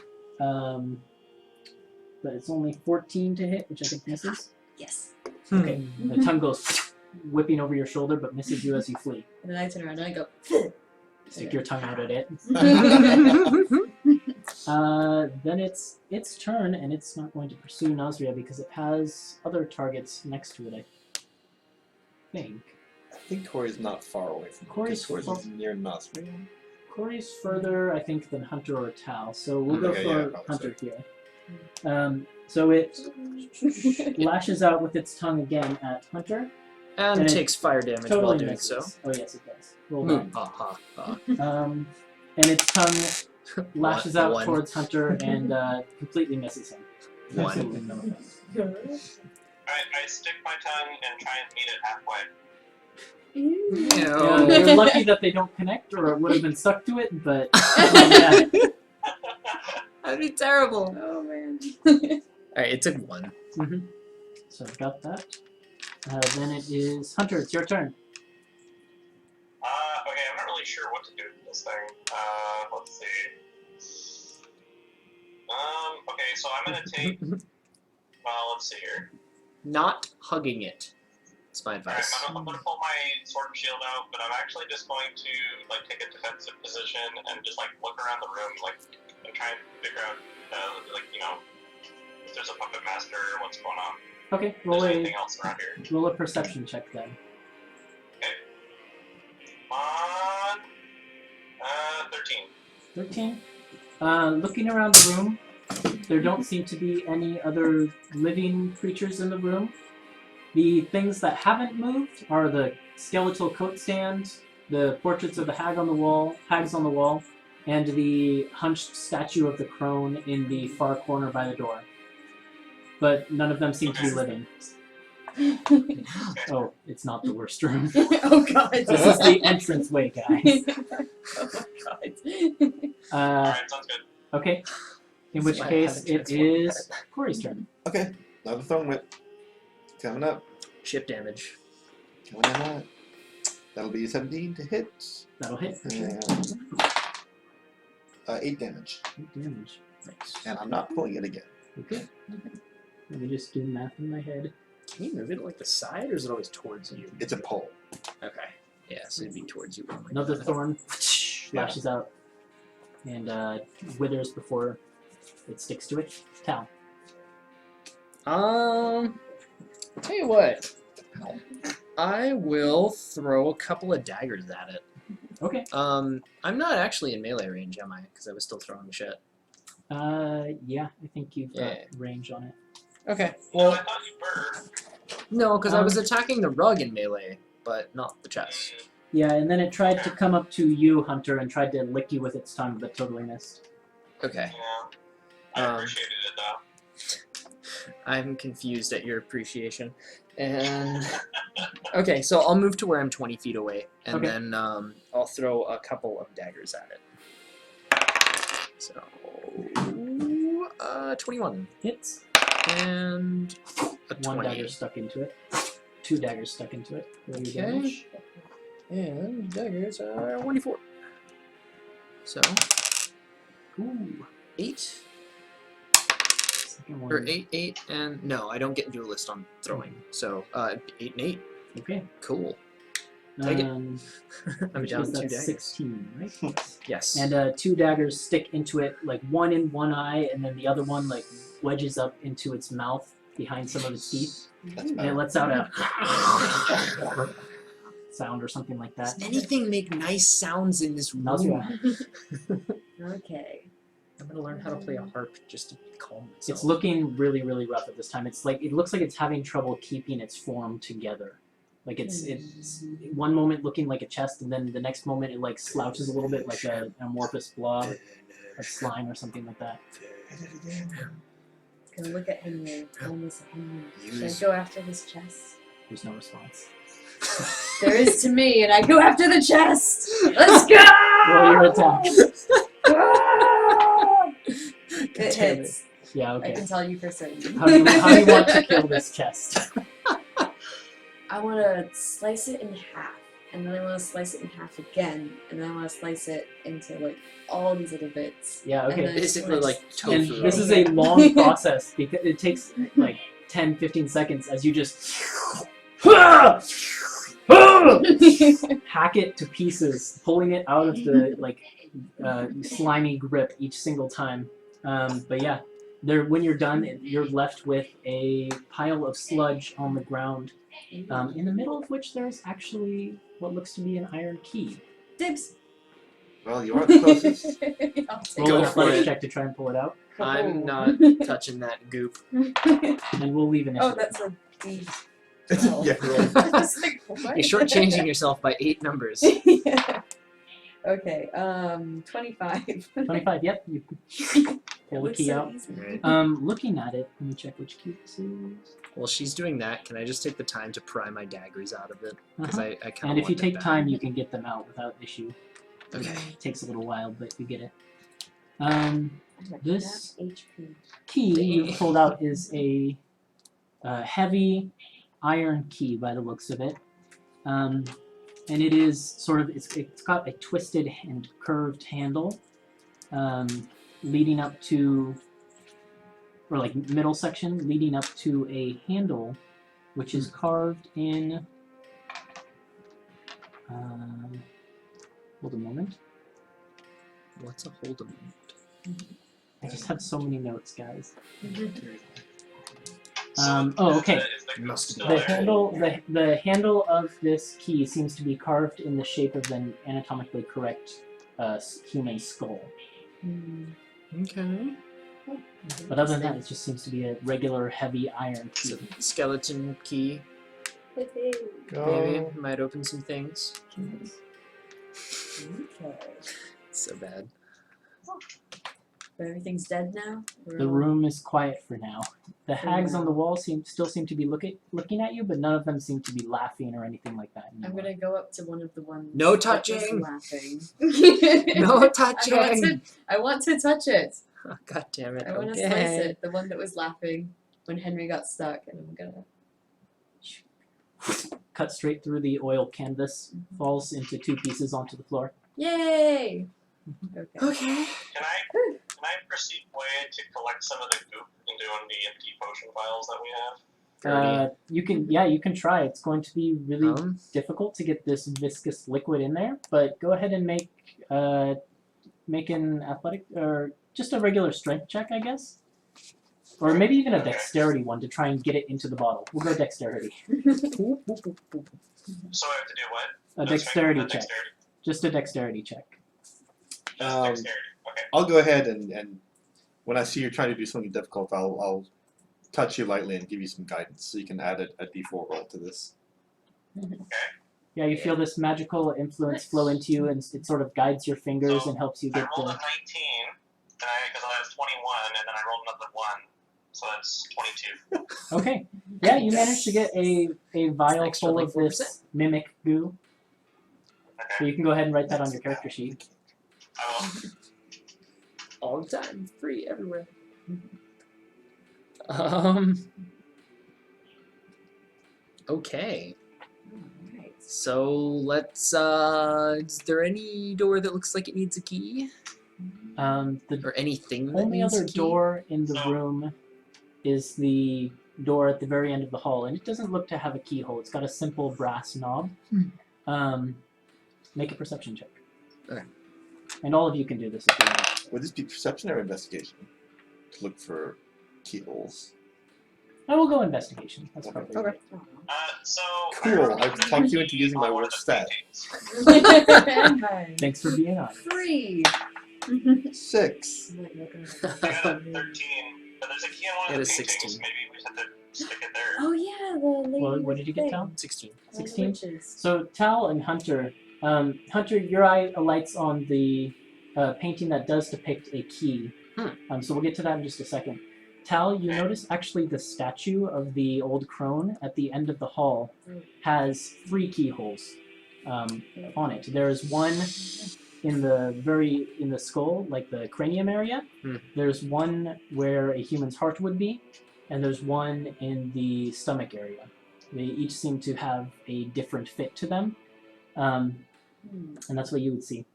But it's only 14 to hit, which I think misses. Yes. Okay, the tongue goes whipping over your shoulder, but misses you as you flee. And then I turn around and I go, Stick your tongue out at it. Then it's its turn, and it's not going to pursue Nasria because it has other targets next to it, I think. I think Corey's not far away from Corey's Corey's near Nasria. Corey's further, I think, than Hunter or Tal, so we'll go Okay, for yeah, probably Hunter here. So it lashes out with its tongue again at Hunter. And And it takes fire damage Totally while doing misses. so. Oh yes, it does. Roll one. Ha ha ha. And its tongue lashes out One. towards Hunter and completely misses him. One. Absolutely no offense. I stick my tongue and try and meet it halfway. Yeah, No. you're lucky that they don't connect, or it would have been stuck to it. But yeah. That'd be terrible. Oh man. Alright, it took one. So I've got that. Then it is Hunter. It's your turn. Okay, I'm not really sure what to do with this thing. Let's see. Okay, so I'm gonna take. Well, let's see here. Not hugging it. It's my Alright, advice. I'm gonna pull my sword and shield out, but I'm actually just going to like take a defensive position and just like look around the room, like, and try and figure out, like, you know, if there's a puppet master, what's going on. Okay, If roll there's a anything else around here. roll a perception check then. On 13. 13. Looking around the room, there don't seem to be any other living creatures in the room. The things that haven't moved are the skeletal coat stand, the portraits of the hags on the wall, and the hunched statue of the crone in the far corner by the door. But none of them seem to be living. Oh, it's not the worst room. Oh god. This is the entranceway, guys. Oh my god. Alright, sounds good. Okay. In which So I case, haven't it transformed is Corey's turn. Okay, another throwing whip. Coming up. Chip damage. Coming in hot. That'll be 17 to hit. That'll hit for sure. And 8 damage. 8 damage. Nice. And I'm not pulling it again. Okay. Let me just do math in my head. Can you move it like the side, or is it always towards you? It's a pull. Okay. Yeah, so it'd be towards you. Another thorn lashes out and withers before it sticks to it. Tal. Tell you what. I will throw a couple of daggers at it. Okay. I'm not actually in melee range, am I? Because I was still throwing shit. Yeah, I think you've got Yeah. range on it. Okay. Well, Well, I thought you were. no, because I was attacking the rug in melee, but not the chest. Yeah, and then it tried to come up to you, Hunter, and tried to lick you with its tongue, but totally missed. Okay. Yeah. I appreciated it though. I'm confused at your appreciation. And okay, so I'll move to where I'm 20 feet away, and Okay. then I'll throw a couple of daggers at it. So 21 Hits. and a 1 20. dagger stuck into it. 2 daggers stuck into it. Roll your Okay. damage. And daggers are 24. So Ooh. 8 Second one. or 8, and no, I don't get duelist on throwing. So 8 and 8. Okay. Cool. Take it. I'm I'm down 2 that's daggers. 16, right? Yes. And 2 daggers stick into it, like one in one eye, and then the other one like wedges up into its mouth behind some of its teeth, That's and it bad. lets out a sound or something like that. Does anything make nice sounds in this room? Nausea. Okay. I'm gonna learn how to play a harp just to calm myself. It's looking really, really rough at this time. It's like it looks like it's having trouble keeping its form together. Like it's one moment looking like a chest, and then the next moment it like slouches a little bit like an amorphous blob of slime or something like that. Gonna look at Henry. Almost Henry. Should I Use- go after his chest? There's no response. There is to me, and I go after the chest. Let's go! Roll your attack. It Damn hits. Yeah, I okay. can tell you for certain. How do you want to kill this chest? I want to slice it in half, and then I want to slice it in half again, and then I want to slice it into like all these little bits. Yeah, And okay. then I just Basically wanna like And tofu. this is a long process because it takes like 10-15 seconds as you just hack it to pieces, pulling it out of the like slimy grip each single time. But yeah, when you're done, you're left with a pile of sludge on the ground, in the middle of which there's actually what looks to be an iron key. Dibs. Well, you are the closest. I'll take Roll Go an it. for athletics it. check to try and pull it out, I'm not touching that goop. and we'll leave initiative. Oh, that's a D. Yeah, roll. I was like, what? You're shortchanging yourself by 8 numbers. Yeah. Okay, 25. 25. Yep, you pull the Looks key so out. easy. Looking at it, let me check which key this is. While she's doing that, can I just take the time to pry my daggers out of it? Because Uh-huh. I kind of And if you take time, you can get them out without issue. Okay. It takes a little while, but you get it. Like This half HP. key you've pulled out is a heavy iron key by the looks of it. And it is sort of, it's got a twisted and curved handle leading up to, or like middle section leading up to a handle which is carved in, hold a moment. What's a hold a moment? I just have so many notes, guys. So Oh, okay. Is the Must still The there? handle of this key seems to be carved in the shape of an anatomically correct human skull. Okay. But other than that, it just seems to be a regular heavy iron key. So, skeleton key, Go. maybe. Might open some things. Okay. So bad. But everything's dead now? The room is quiet for now. The hags on the wall still seem to be looking at you, but none of them seem to be laughing or anything like that I'm anymore. gonna go up to one of the ones No that was touching. laughing. No touching! I want to touch it. Oh, God damn it. I want to Okay. slice it. The one that was laughing when Henry got stuck, and I'm gonna. cuts straight through the oil canvas, falls into 2 pieces onto the floor. Yay! Okay. Okay. Can I proceed way to collect some of the goop into one of the empty potion vials that we have? You can try. It's going to be really difficult to get this viscous liquid in there, but go ahead and make an athletic or just a regular strength check, I guess. Or maybe even a dexterity one to try and get it into the bottle. We'll go dexterity. So I have to do what? A dexterity check. Just a dexterity check. Dexterity. Okay. I'll go ahead and when I see you're trying to do something difficult, I'll touch you lightly and give you some guidance, so you can add a d4 roll to this. Okay. Yeah, you feel this magical influence flow into you, and it sort of guides your fingers and helps you I get rolled the. a 19, because I was 21, and then I rolled another 1, so that's 22. Okay. Yeah, you managed to get a vial extra, full like, of this mimic goo. So Okay. you can go ahead and write that on your character sheet. I will. All the time, free everywhere. Okay. Alright. So let's. Is there any door that looks like it needs a key, The or anything that only needs other a key? door in the room is the door at the very end of the hall, and it doesn't look to have a keyhole. It's got a simple brass knob. Make a perception check. Okay. And all of you can do this if you want. Would this be perception or investigation? To look for keyholes. I will go investigation. That's Okay. probably Okay. So. Cool, I've talked you into using my on one of worst the stat. paintings. Thanks for being on. 3. 6. I got a 13, but there's a key on one It of the is paintings. 16. Maybe we just have to stick it there. Oh yeah, the lady. What with did you the get, thing. Tal? 16. 16? Witches. So Tal and Hunter, Hunter, your eye alights on the painting that does depict a key. So we'll get to that in just a second. Tal, you notice actually the statue of the old crone at the end of the hall has 3 keyholes on it. There is one in the skull, like the cranium area. There's one where a human's heart would be, and there's one in the stomach area. They each seem to have a different fit to them, and that's what you would see.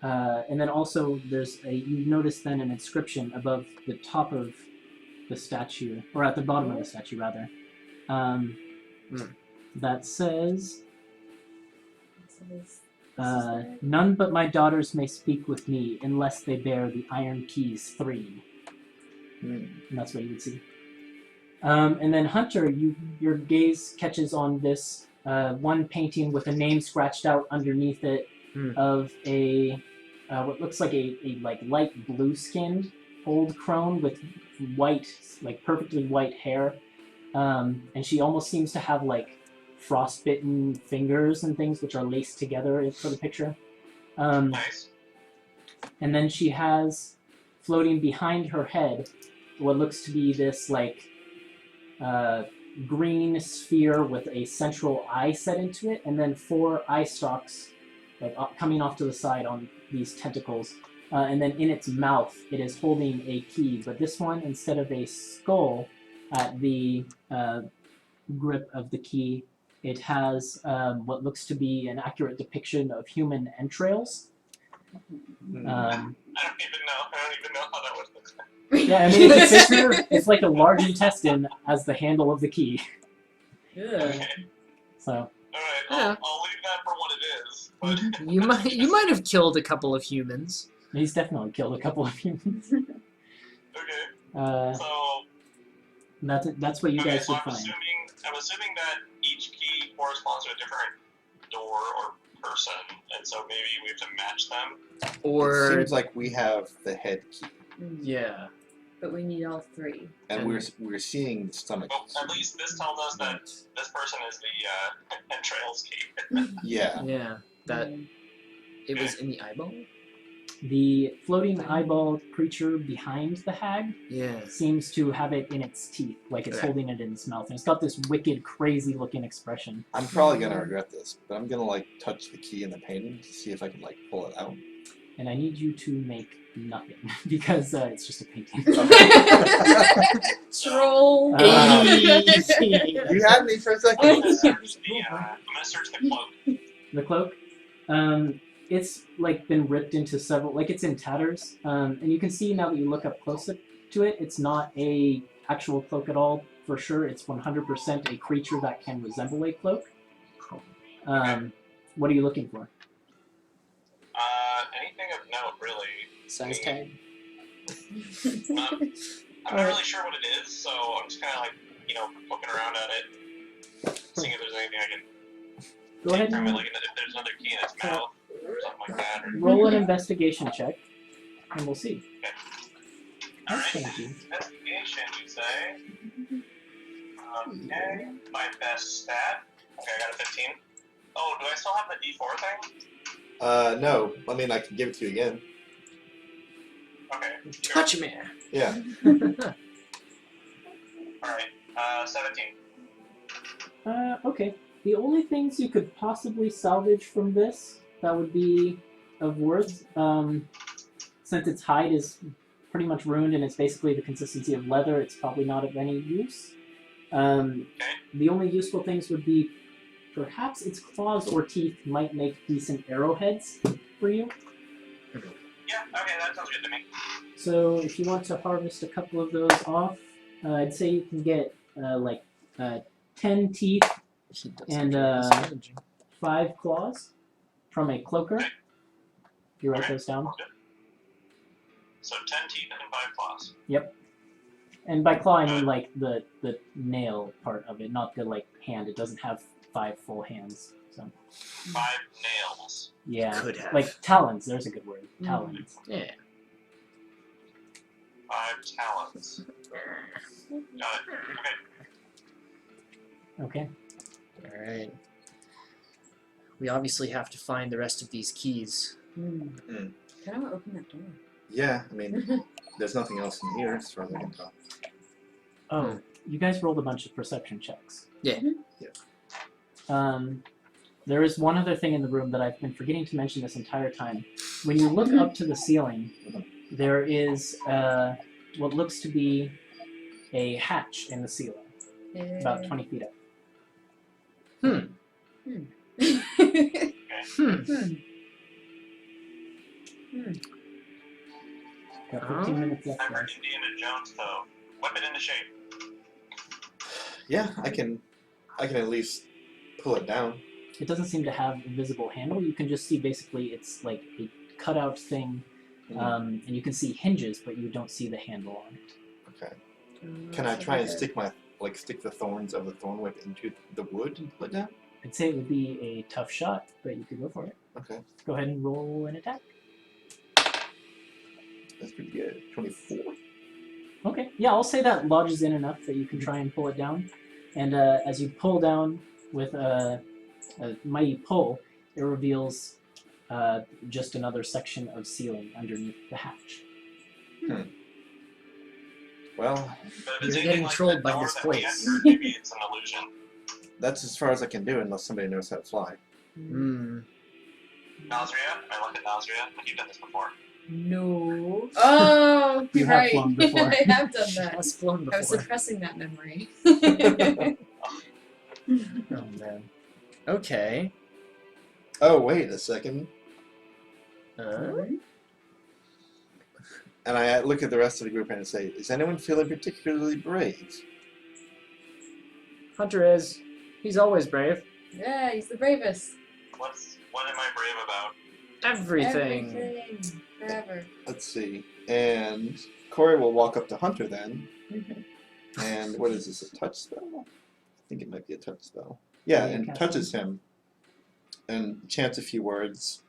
And then also you notice then an inscription above the top of the statue, or at the bottom of the statue rather, that says, none but my daughters may speak with me unless they bear the iron keys 3. And that's what you would see. And then Hunter, your gaze catches on this one painting with a name scratched out underneath it of a what looks like a light blue skinned old crone with white, like perfectly white hair, and she almost seems to have like frostbitten fingers and things which are laced together for the picture. Nice. And then she has floating behind her head what looks to be this like green sphere with a central eye set into it, and then 4 eye stalks like coming off to the side on these tentacles. And then in its mouth, it is holding a key, but this one, instead of a skull at the grip of the key, it has what looks to be an accurate depiction of human entrails. I don't even know how that would look. Yeah, I mean, it's a picture. It's like a large intestine as the handle of the key. Okay. So. Alright, Yeah. I'll leave that for what it is. But You might have killed a couple of humans. He's definitely killed a couple of humans. okay. So That's what you guys so would I'm find. assuming that each key corresponds to a different door or person, and so maybe we have to match them. It Or seems like we have the head key, yeah. But we need all 3. and we're seeing the stomach. Well, at least this tells us that this person is the entrails key. Yeah. Yeah. That it was in the eyeball? The floating eyeball creature behind the hag Yeah. seems to have it in its teeth, like it's Okay. holding it in its mouth, and it's got this wicked, crazy-looking expression. I'm probably gonna regret this, but I'm gonna like touch the key in the painting to see if I can like pull it out. and I need you to make nothing because it's just a painting. Troll. You had me for a second. I'm gonna search the cloak. The cloak, it's like been ripped into several, like it's in tatters, and you can see now that you look up closer to it, it's not a actual cloak at all. For sure, it's 100% a creature that can resemble a cloak. What are you looking for? Anything of note, really. Size tag. I'm not really sure what it is, so I'm just kind of like, poking around at it, seeing if there's anything I can Go ahead take from it, and like if there's another key in its mouth or something like that. Or... roll an investigation check, and we'll see. Alright, Thank you. investigation, you say? Okay, my best stat. Okay, I got a 15. Oh, do I still have the D4 thing? No. I mean, I can give it to you again. Okay. Sure. Touch me. Yeah. Alright, 17. Okay. The only things you could possibly salvage from this that would be of worth, since its hide is pretty much ruined and it's basically the consistency of leather, it's probably not of any use. The only useful things would be perhaps its claws or teeth might make decent arrowheads for you. Yeah, okay, that sounds good to me. So if you want to harvest a couple of those off, I'd say you can get 10 teeth and 5 claws from a cloaker. You write those down. So 10 teeth and 5 claws. Yep. And by claw I mean like the nail part of it, not the like hand. It doesn't have 5 full hands. So 5 nails. yeah, Could have. like talons. There's a good word. Talons. Yeah. 5 talons. Got it. Okay. Okay. Alright. We obviously have to find the rest of these keys. Kind of want to open that door. Yeah, I mean, there's nothing else in here as far as I can tell. Oh, you guys rolled a bunch of perception checks. Yeah. There is one other thing in the room that I've been forgetting to mention this entire time. When you look up to the ceiling, there is what looks to be a hatch in the ceiling, about 20 feet up. Got 15 minutes left. I'm guys. Indiana Jones, though. Whip it into shape. Yeah, I can at least pull it down. It doesn't seem to have a visible handle. You can just see basically it's like a cutout thing, and you can see hinges, but you don't see the handle on it. Okay. Can I try and stick the thorns of the thorn whip into the wood and pull it down? I'd say it would be a tough shot, but you could go for it. Okay. Go ahead and roll an attack. That's pretty good. 24. Okay, yeah, I'll say that lodges in enough that you can try and pull it down. And as you pull down with a mighty pull, it reveals just another section of ceiling underneath the hatch. Well, But if You're it's getting anything like trolled the by door this that we place. entered, maybe it's an illusion. that's as far as I can do unless somebody knows how to fly. Hmm. Nazria? I look at Nazria. Like, you've done this before. No. Oh, You have right. flown before. I have done that. Has flown before. I was suppressing that memory. Oh man. Okay. Oh, wait a second. Uh, And I look at the rest of the group and say, is anyone feeling particularly brave? Hunter is. He's always brave. Yeah, he's the bravest. What am I brave about? Everything. Everything. Forever. Let's see. And Corey will walk up to Hunter then. And what is this, a touch spell? I think it might be a touch spell. Yeah, Yeah, and cast touches him and chants a few words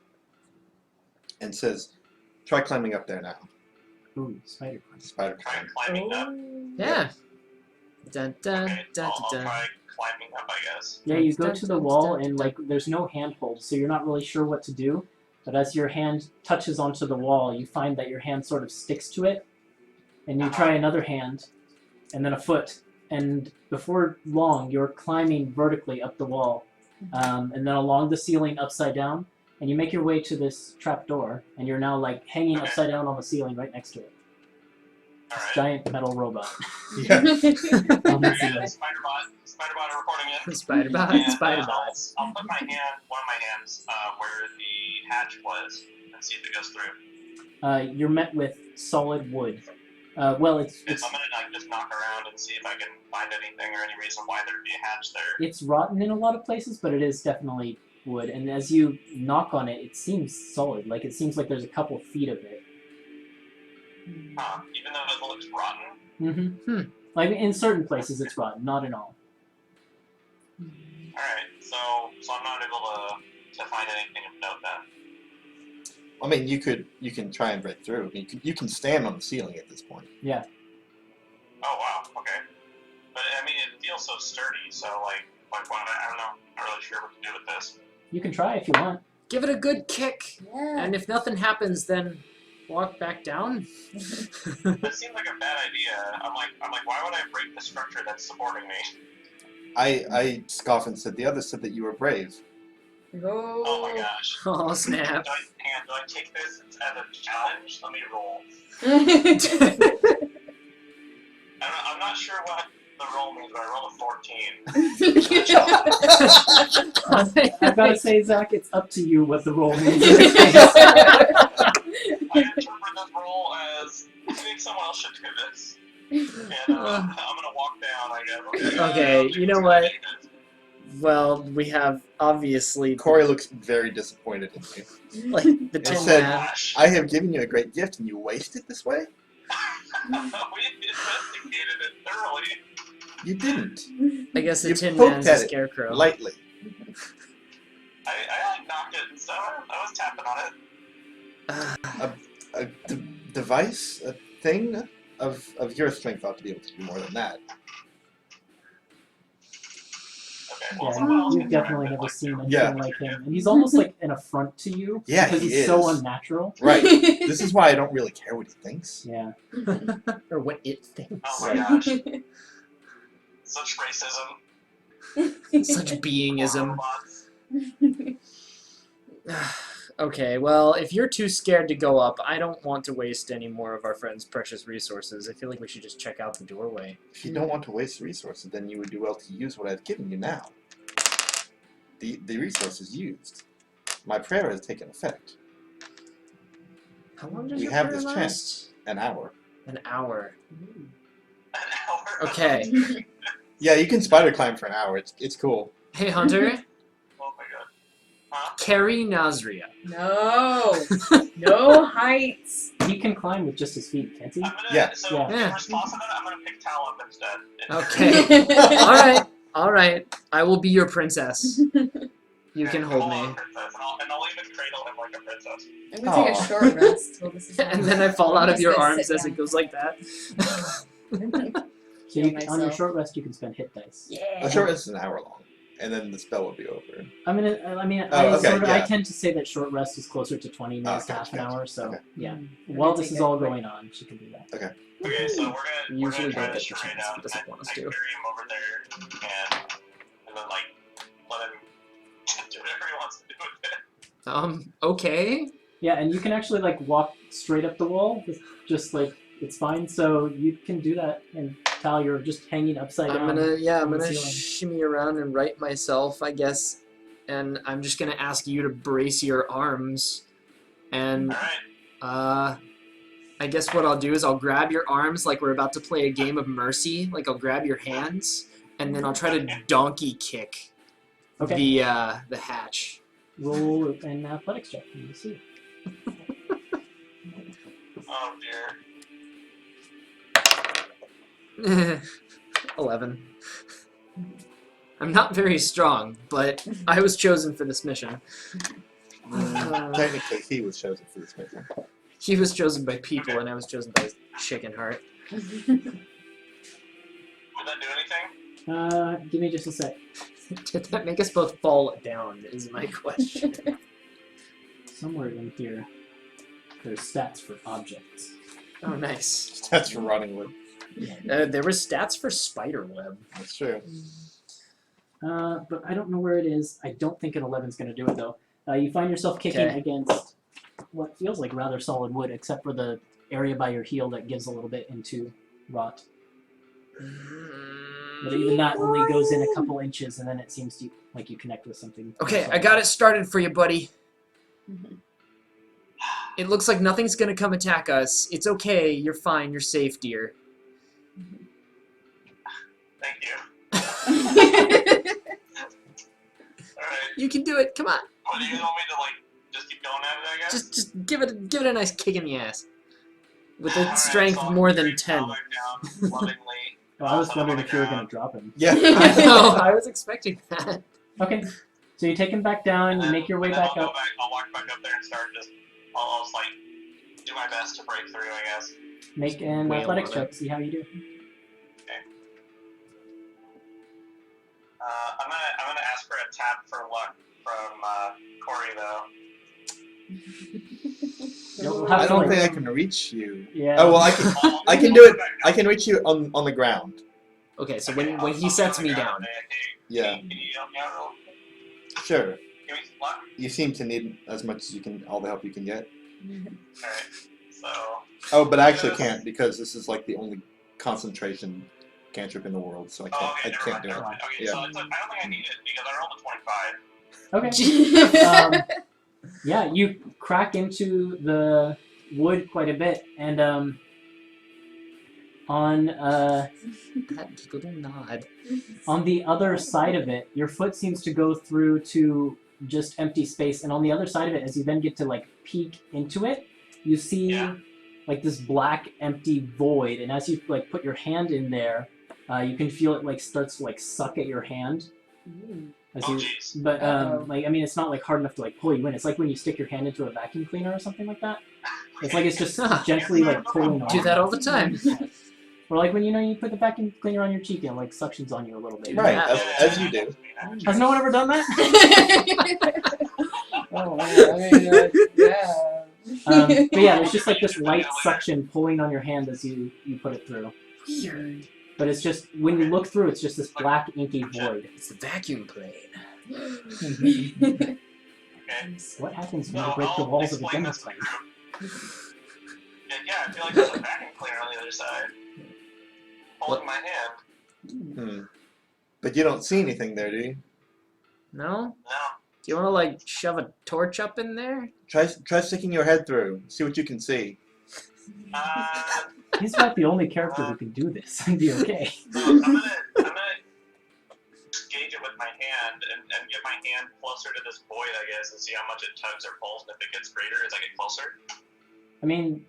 and says, try climbing up there now. Ooh, spider climb. Spider Try climb. climbing up. Yeah. Dun dun Okay, dun I'll dun. try climbing up, I guess. Yeah, you go Dun, to the dun, wall dun, and dun. like there's no handhold, so you're not really sure what to do. But as your hand touches onto the wall, you find that your hand sort of sticks to it, and you try another hand, and then a foot, and before long you're climbing vertically up the wall, and then along the ceiling upside down, and you make your way to this trap door, and you're now like hanging upside down on the ceiling right next to it. This Alright. giant metal robot. Yeah. on the Okay, ceiling. Spider-Bot reporting in. Spider-Bot, And, Spider-Bots. I'll put one of my hands, where the hatch was, and see if it goes through. You're met with solid wood. Well, it's I'm gonna like just knock around and see if I can find anything or any reason why there'd be a hatch there. it's rotten in a lot of places, but it is definitely wood. And as you knock on it, it seems solid. Like it seems like there's a couple feet of it. Huh? Even though it looks rotten. Mm-hmm. Like in certain places, it's rotten, not in all. Alright, so I'm not able to find anything of note then. I mean, you can try and break through. You can stand on the ceiling at this point. Yeah. Oh wow, okay. But I mean, it feels so sturdy. So like what? I don't know. I'm not really sure what to do with this. You can try if you want. Give it a good kick, Yeah. and if nothing happens, then walk back down. That seems like a bad idea. I'm like, why would I break the structure that's supporting me? I scoff and said the others said that you were brave. Oh my gosh. Oh snap! Do I take this as a challenge? Let me roll. I'm not sure what the roll means, but I rolled a 14. I've got to say, Zach, it's up to you what the roll means. I interpret this roll as I think someone else should do this. And I'm gonna walk down, I guess. Okay, you know what? Well, we have obviously Corey looks very disappointed in you. like the It Tin said- Man. Gosh. I have given you a great gift and you waste it this way? We investigated it thoroughly. You didn't. I guess the You Tin poked Man's a at it scarecrow. Lightly. I like knocked it and stuff. I was tapping on it. A device, a thing of your strength ought to be able to do more than that. Okay, well, Yeah, someone else you've can try definitely it. never seen anything Yeah. like him. And he's almost like an affront to you. Yeah, because he he's so is. unnatural. Right. This is why I don't really care what he thinks. Yeah. or what it thinks. Oh my gosh. Such racism. Such beingism. Robots. Okay, well, if you're too scared to go up, I don't want to waste any more of our friend's precious resources. I feel like we should just check out the doorway. If you don't want to waste resources, then you would do well to use what I've given you now. The resources used. My prayer has taken effect. How long does We your have prayer this last? chance. An hour. An hour. An hour. Okay. Yeah, you can spider climb for an hour. It's cool. Hey, Hunter. Oh my god. Huh? Carry Nazria. No. No heights. He can climb with just his feet, can't he? I'm gonna, Yeah. So Yeah. in response to that, I'm gonna pick Tal up instead. Okay. Alright. Alright. I will be your princess. You can Okay, hold on, me. princess, and I'll even cradle him like a princess. I'm gonna take a Aw. short rest till this is And then I fall out of I'm your just gonna arms sit as it down. goes like that. So Heal you, on your myself. short rest, you can spend hit dice. Yeah. A short rest is an hour long, and then the spell will be over. I okay, tend to say that short rest is closer to 20 minutes to Okay, half an gotcha. hour. So Okay. yeah, I'm while gonna this take is a all quick- going on, she can do that. Okay, so we're We gonna usually try don't this get the charade chance out. if he doesn't want us I to. carry him over there and then like let him do whatever he wants to do with it. Okay. Yeah, and you can actually like walk straight up the wall, just like it's fine. So you can do that, and Tal, you're just hanging upside down. I'm on the gonna ceiling. shimmy around and right myself, I guess. And I'm just gonna ask you to brace your arms. And Alright. I guess what I'll do is I'll grab your arms like we're about to play a game of Mercy. Like I'll grab your hands, and then I'll try to donkey kick Okay. the hatch. Roll an athletics check. And you see. Oh dear. 11. I'm not very strong, but I was chosen for this mission. Technically, he was chosen for this mission. He was chosen by people, and I was chosen by Chicken Heart. Did that do anything? Give me just a sec. Did that make us both fall down, is my question. Somewhere in here, there's stats for objects. Oh, nice. That's for running with. There were stats for Spiderweb. That's true. But I don't know where it is. I don't think an 11's going to do it, though. You find yourself kicking Okay. against what feels like rather solid wood, except for the area by your heel that gives a little bit into rot. But even that only goes in a couple inches, and then it seems to like you connect with something. Okay, I got it started for you, buddy. It looks like nothing's gonna come attack us. It's okay. You're fine. You're safe, dear. Thank you. Alright. You can do it. Come on. What do you want me to, like, just keep going at it, I guess? Just give it a nice kick in the ass. With a Alright, strength so I'll more than carry 10. Tyler down lovingly. Well, I was Set him wondering on if the you were going ground. to drop him. Yeah. No, I was expecting that. Okay, so you take him back down, And you then- make your way and then back I'll up. Go back, I'll walk back up there and start just, I'll just, like, do my best to break through, I guess. Make an Wail athletics on check, it. see how you do. I'm gonna ask for a tap for luck from Corey though. You'll have I to, don't like- think I can reach you. Yeah. Oh well, I can do it. I can reach you on the ground. Okay, so when he sets me down. Yeah. Can you help me out real? Sure. Give me some luck. You seem to need as much as you can, all the help you can get. Alright. So Oh, but I actually can't because this is like the only concentration cantrip in the world, so I oh, can't. okay, I can't do never it. mind. Okay, Yeah. so it's like, I don't think I need it because I rolled a 25. Okay. Yeah, you crack into the wood quite a bit, and on That little nod. on the other side of it, your foot seems to go through to just empty space, and on the other side of it, as you then get to like peek into it, you see Yeah. like this black empty void, and as you like put your hand in there, you can feel it like starts to like suck at your hand. As Oh you, jeez. but Uh-oh. like I mean, it's not like hard enough to like pull you in. It's like when you stick your hand into a vacuum cleaner or something like that. It's like it's just gently like pulling on. Do that all the time. Or like when you put the vacuum cleaner on your cheek and it, like suctions on you a little bit. Right, Yeah. as you do. Has no one ever done that? Oh, I mean, yeah. But yeah, there's just like this light suction pulling on your hand as you put it through. Weird. But it's just when you look through, it's just this black inky void. It's the vacuum plane. Okay. What happens when So you break the I'll walls of a explain demo this to the plane? group. Yeah, I feel like there's a vacuum cleaner on the other side. Holding my hand. Hmm. But you don't see anything there, do you? No? No. Do you want to like shove a torch up in there? Try sticking your head through. See what you can see. He's not the only character who can do this and be okay. So I'm gonna gauge it with my hand and get my hand closer to this void, I guess, and see how much it tugs or pulls, and if it gets greater as I get closer. I mean,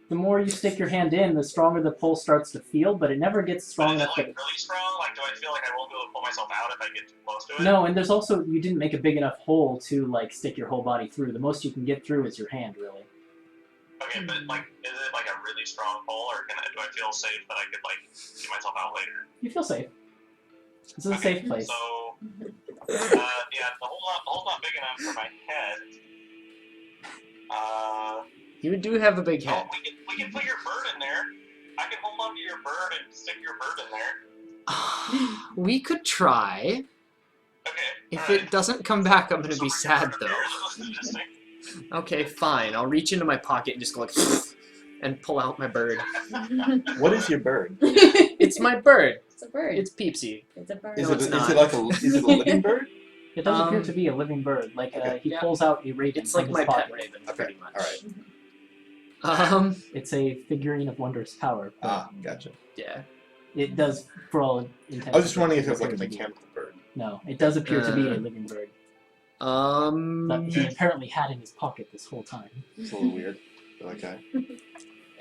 the more you stick your hand in, the stronger the pull starts to feel, but it never gets But strong is it enough like that really strong? Like, do I feel like I won't be able to pull myself out if I get too close to it? No, and there's also, you didn't make a big enough hole to like stick your whole body through. The most you can get through is your hand, really. Okay, but like, is it like a really strong pull, or do I feel safe that I could like get myself out later? You feel safe. This is a Okay, safe place. So, yeah, the hole's not big enough for my head. You do have a big head. Oh, we can put your bird in there. I can hold on to your bird and stick your bird in there. We could try. Okay. If alright. it doesn't come back, I'm gonna So be bring your sad bird up though. here, that's interesting. Okay, fine. I'll reach into my pocket and just go like and pull out my bird. What is your bird? It's my bird. It's a bird. It's Peepsy. It's a bird. Is No, it it's not. is it a living bird? It does appear Um, to be a living bird. Like he yeah. pulls out a raven It's from like his my pocket. pet raven, Okay, pretty much. all right. It's a figurine of wondrous power. but Ah, gotcha. Yeah. It does, for all intents. I was just wondering if it was like a appear to be- mechanical bird. No, it does appear to be a Uh, living bird that he apparently had in his pocket this whole time. It's a little weird. But okay.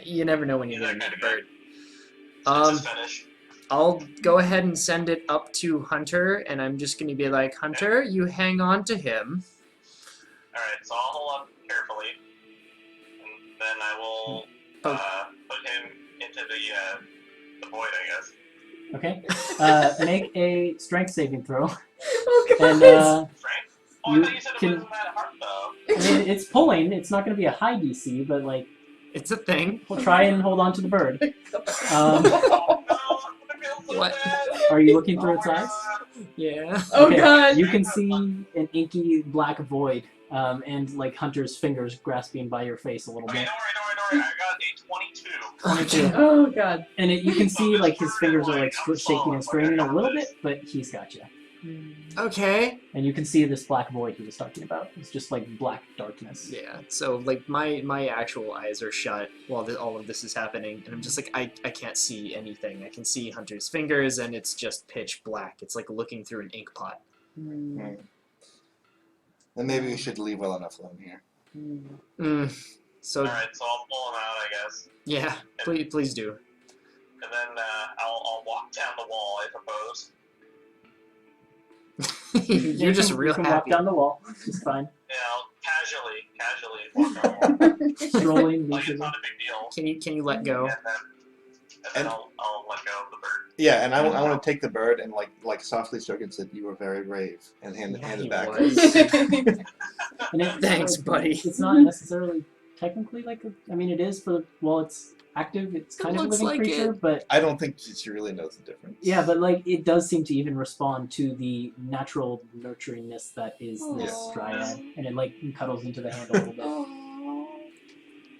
You never know when you're Yeah, gonna that meet a kinda bird. It's his fetish. I'll go ahead and send it up to Hunter, and I'm just gonna be like, Hunter, you hang on to him. Alright, so I'll hold on carefully. And then I will put him into the void, I guess. Okay. Make a strength saving throw. Oh, God. And Frank? Oh, You I thought you said it can- wasn't that hard, though. I mean, it's pulling. It's not going to be a high DC, but like, It's a thing. we'll try and hold on to the bird. Oh, no, I'm gonna feel so What? bad. Are you looking through Oh its my eyes? God. Yeah. Oh Okay, god! You can see an inky black void, and like Hunter's fingers grasping by your face a little Okay, bit. don't worry. I got a 22. 22. Oh god. And you can see like his fingers are like shaking and straining a little bit, but he's got you. Okay. And you can see this black void he was talking about. It's just like black darkness. Yeah. So like my actual eyes are shut while all of this is happening, and I'm just like I can't see anything. I can see Hunter's fingers, and it's just pitch black. It's like looking through an ink pot. Then maybe we should leave well enough alone here. So Alright, so I'll pull him out, I guess. yeah, please do. And then I'll walk down the wall, I suppose. You're just real You can happy. walk down the wall. It's fine. Yeah, I'll casually walk down the wall. Strolling Like, it's leisurely. not a big deal. Can you let go? And then I'll let go of the bird. Yeah, and I want to take the bird and like softly stroke it and said, "You were very brave," and hand Yeah, it he back. was. And it, Thanks, like, buddy. It's not necessarily technically like I mean, it is for while it's active. It's kind of a looks living like creature, it. but I don't think she really knows the difference. yeah, but like it does seem to even respond to the natural nurturingness that is this Aw. dryad, and it like cuddles into the hand a little bit. Aww.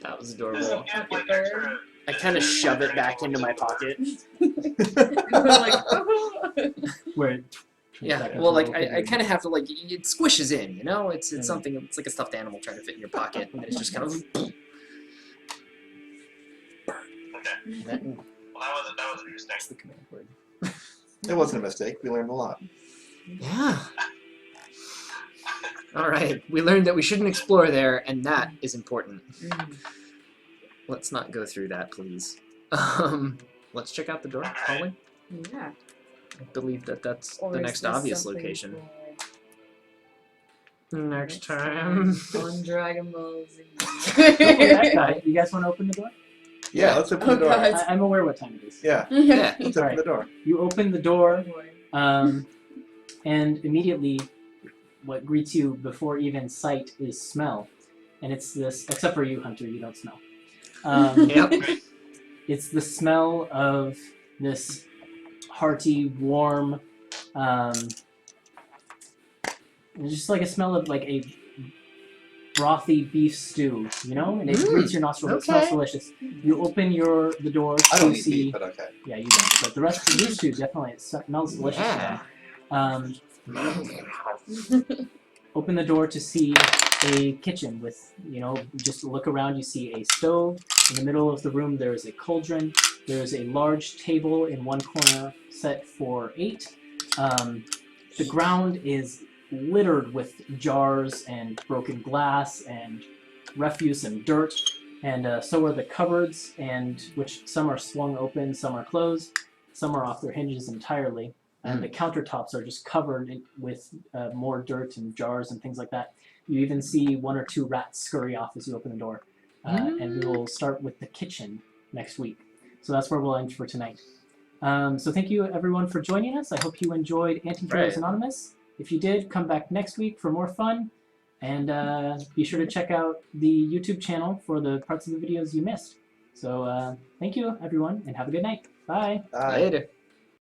That was Does adorable. it get, like, bird. extra... I kind of shove it back into my pocket. We're like, Where it turns Yeah, back well, into like a little I bit. kind of have to like it squishes in, you know. It's Mm. something. It's like a stuffed animal trying to fit in your pocket, and it's just kind of. Okay, That's well, that was interesting. the command word. It wasn't a mistake. We learned a lot. Yeah. All right, we learned that we shouldn't explore there, and that is important. Let's not go through that, please. Let's check out the door, Holly. yeah. I believe that's Or the is next this obvious something location. for Next time. On Dragon Ball Z. that guy. You guys want to open the door? Yeah, let's open the door. God. I'm aware what time it is. Yeah, Yeah. let's All open right. the door. You open the door, and immediately, what greets you before even sight is smell, and it's this. Except for you, Hunter, you don't smell. Yep. It's the smell of this hearty, warm. It's just like a smell of like a brothy beef stew, you know, and it greets your nostrils. It smells okay. delicious. You open the door I don't to eat see. meat, but okay. Yeah, you don't. But the rest of these two definitely it smells delicious. Yeah. Open the door to see a kitchen with, you know, just look around. You see a stove in the middle of the room. There is a cauldron. There is a large table in one corner set for 8. The ground is littered with jars and broken glass and refuse and dirt, and so are the cupboards, and which some are swung open, some are closed, some are off their hinges entirely, and the countertops are just covered with more dirt and jars and things like that. You even see 1 or 2 rats scurry off as you open the door, and we will start with the kitchen next week. So that's where we'll end for tonight. So thank you everyone for joining us. I hope you enjoyed Antiheroes Right. Anonymous. If you did, come back next week for more fun, and be sure to check out the YouTube channel for the parts of the videos you missed. So thank you everyone, and have a good night. Bye. Bye. Later.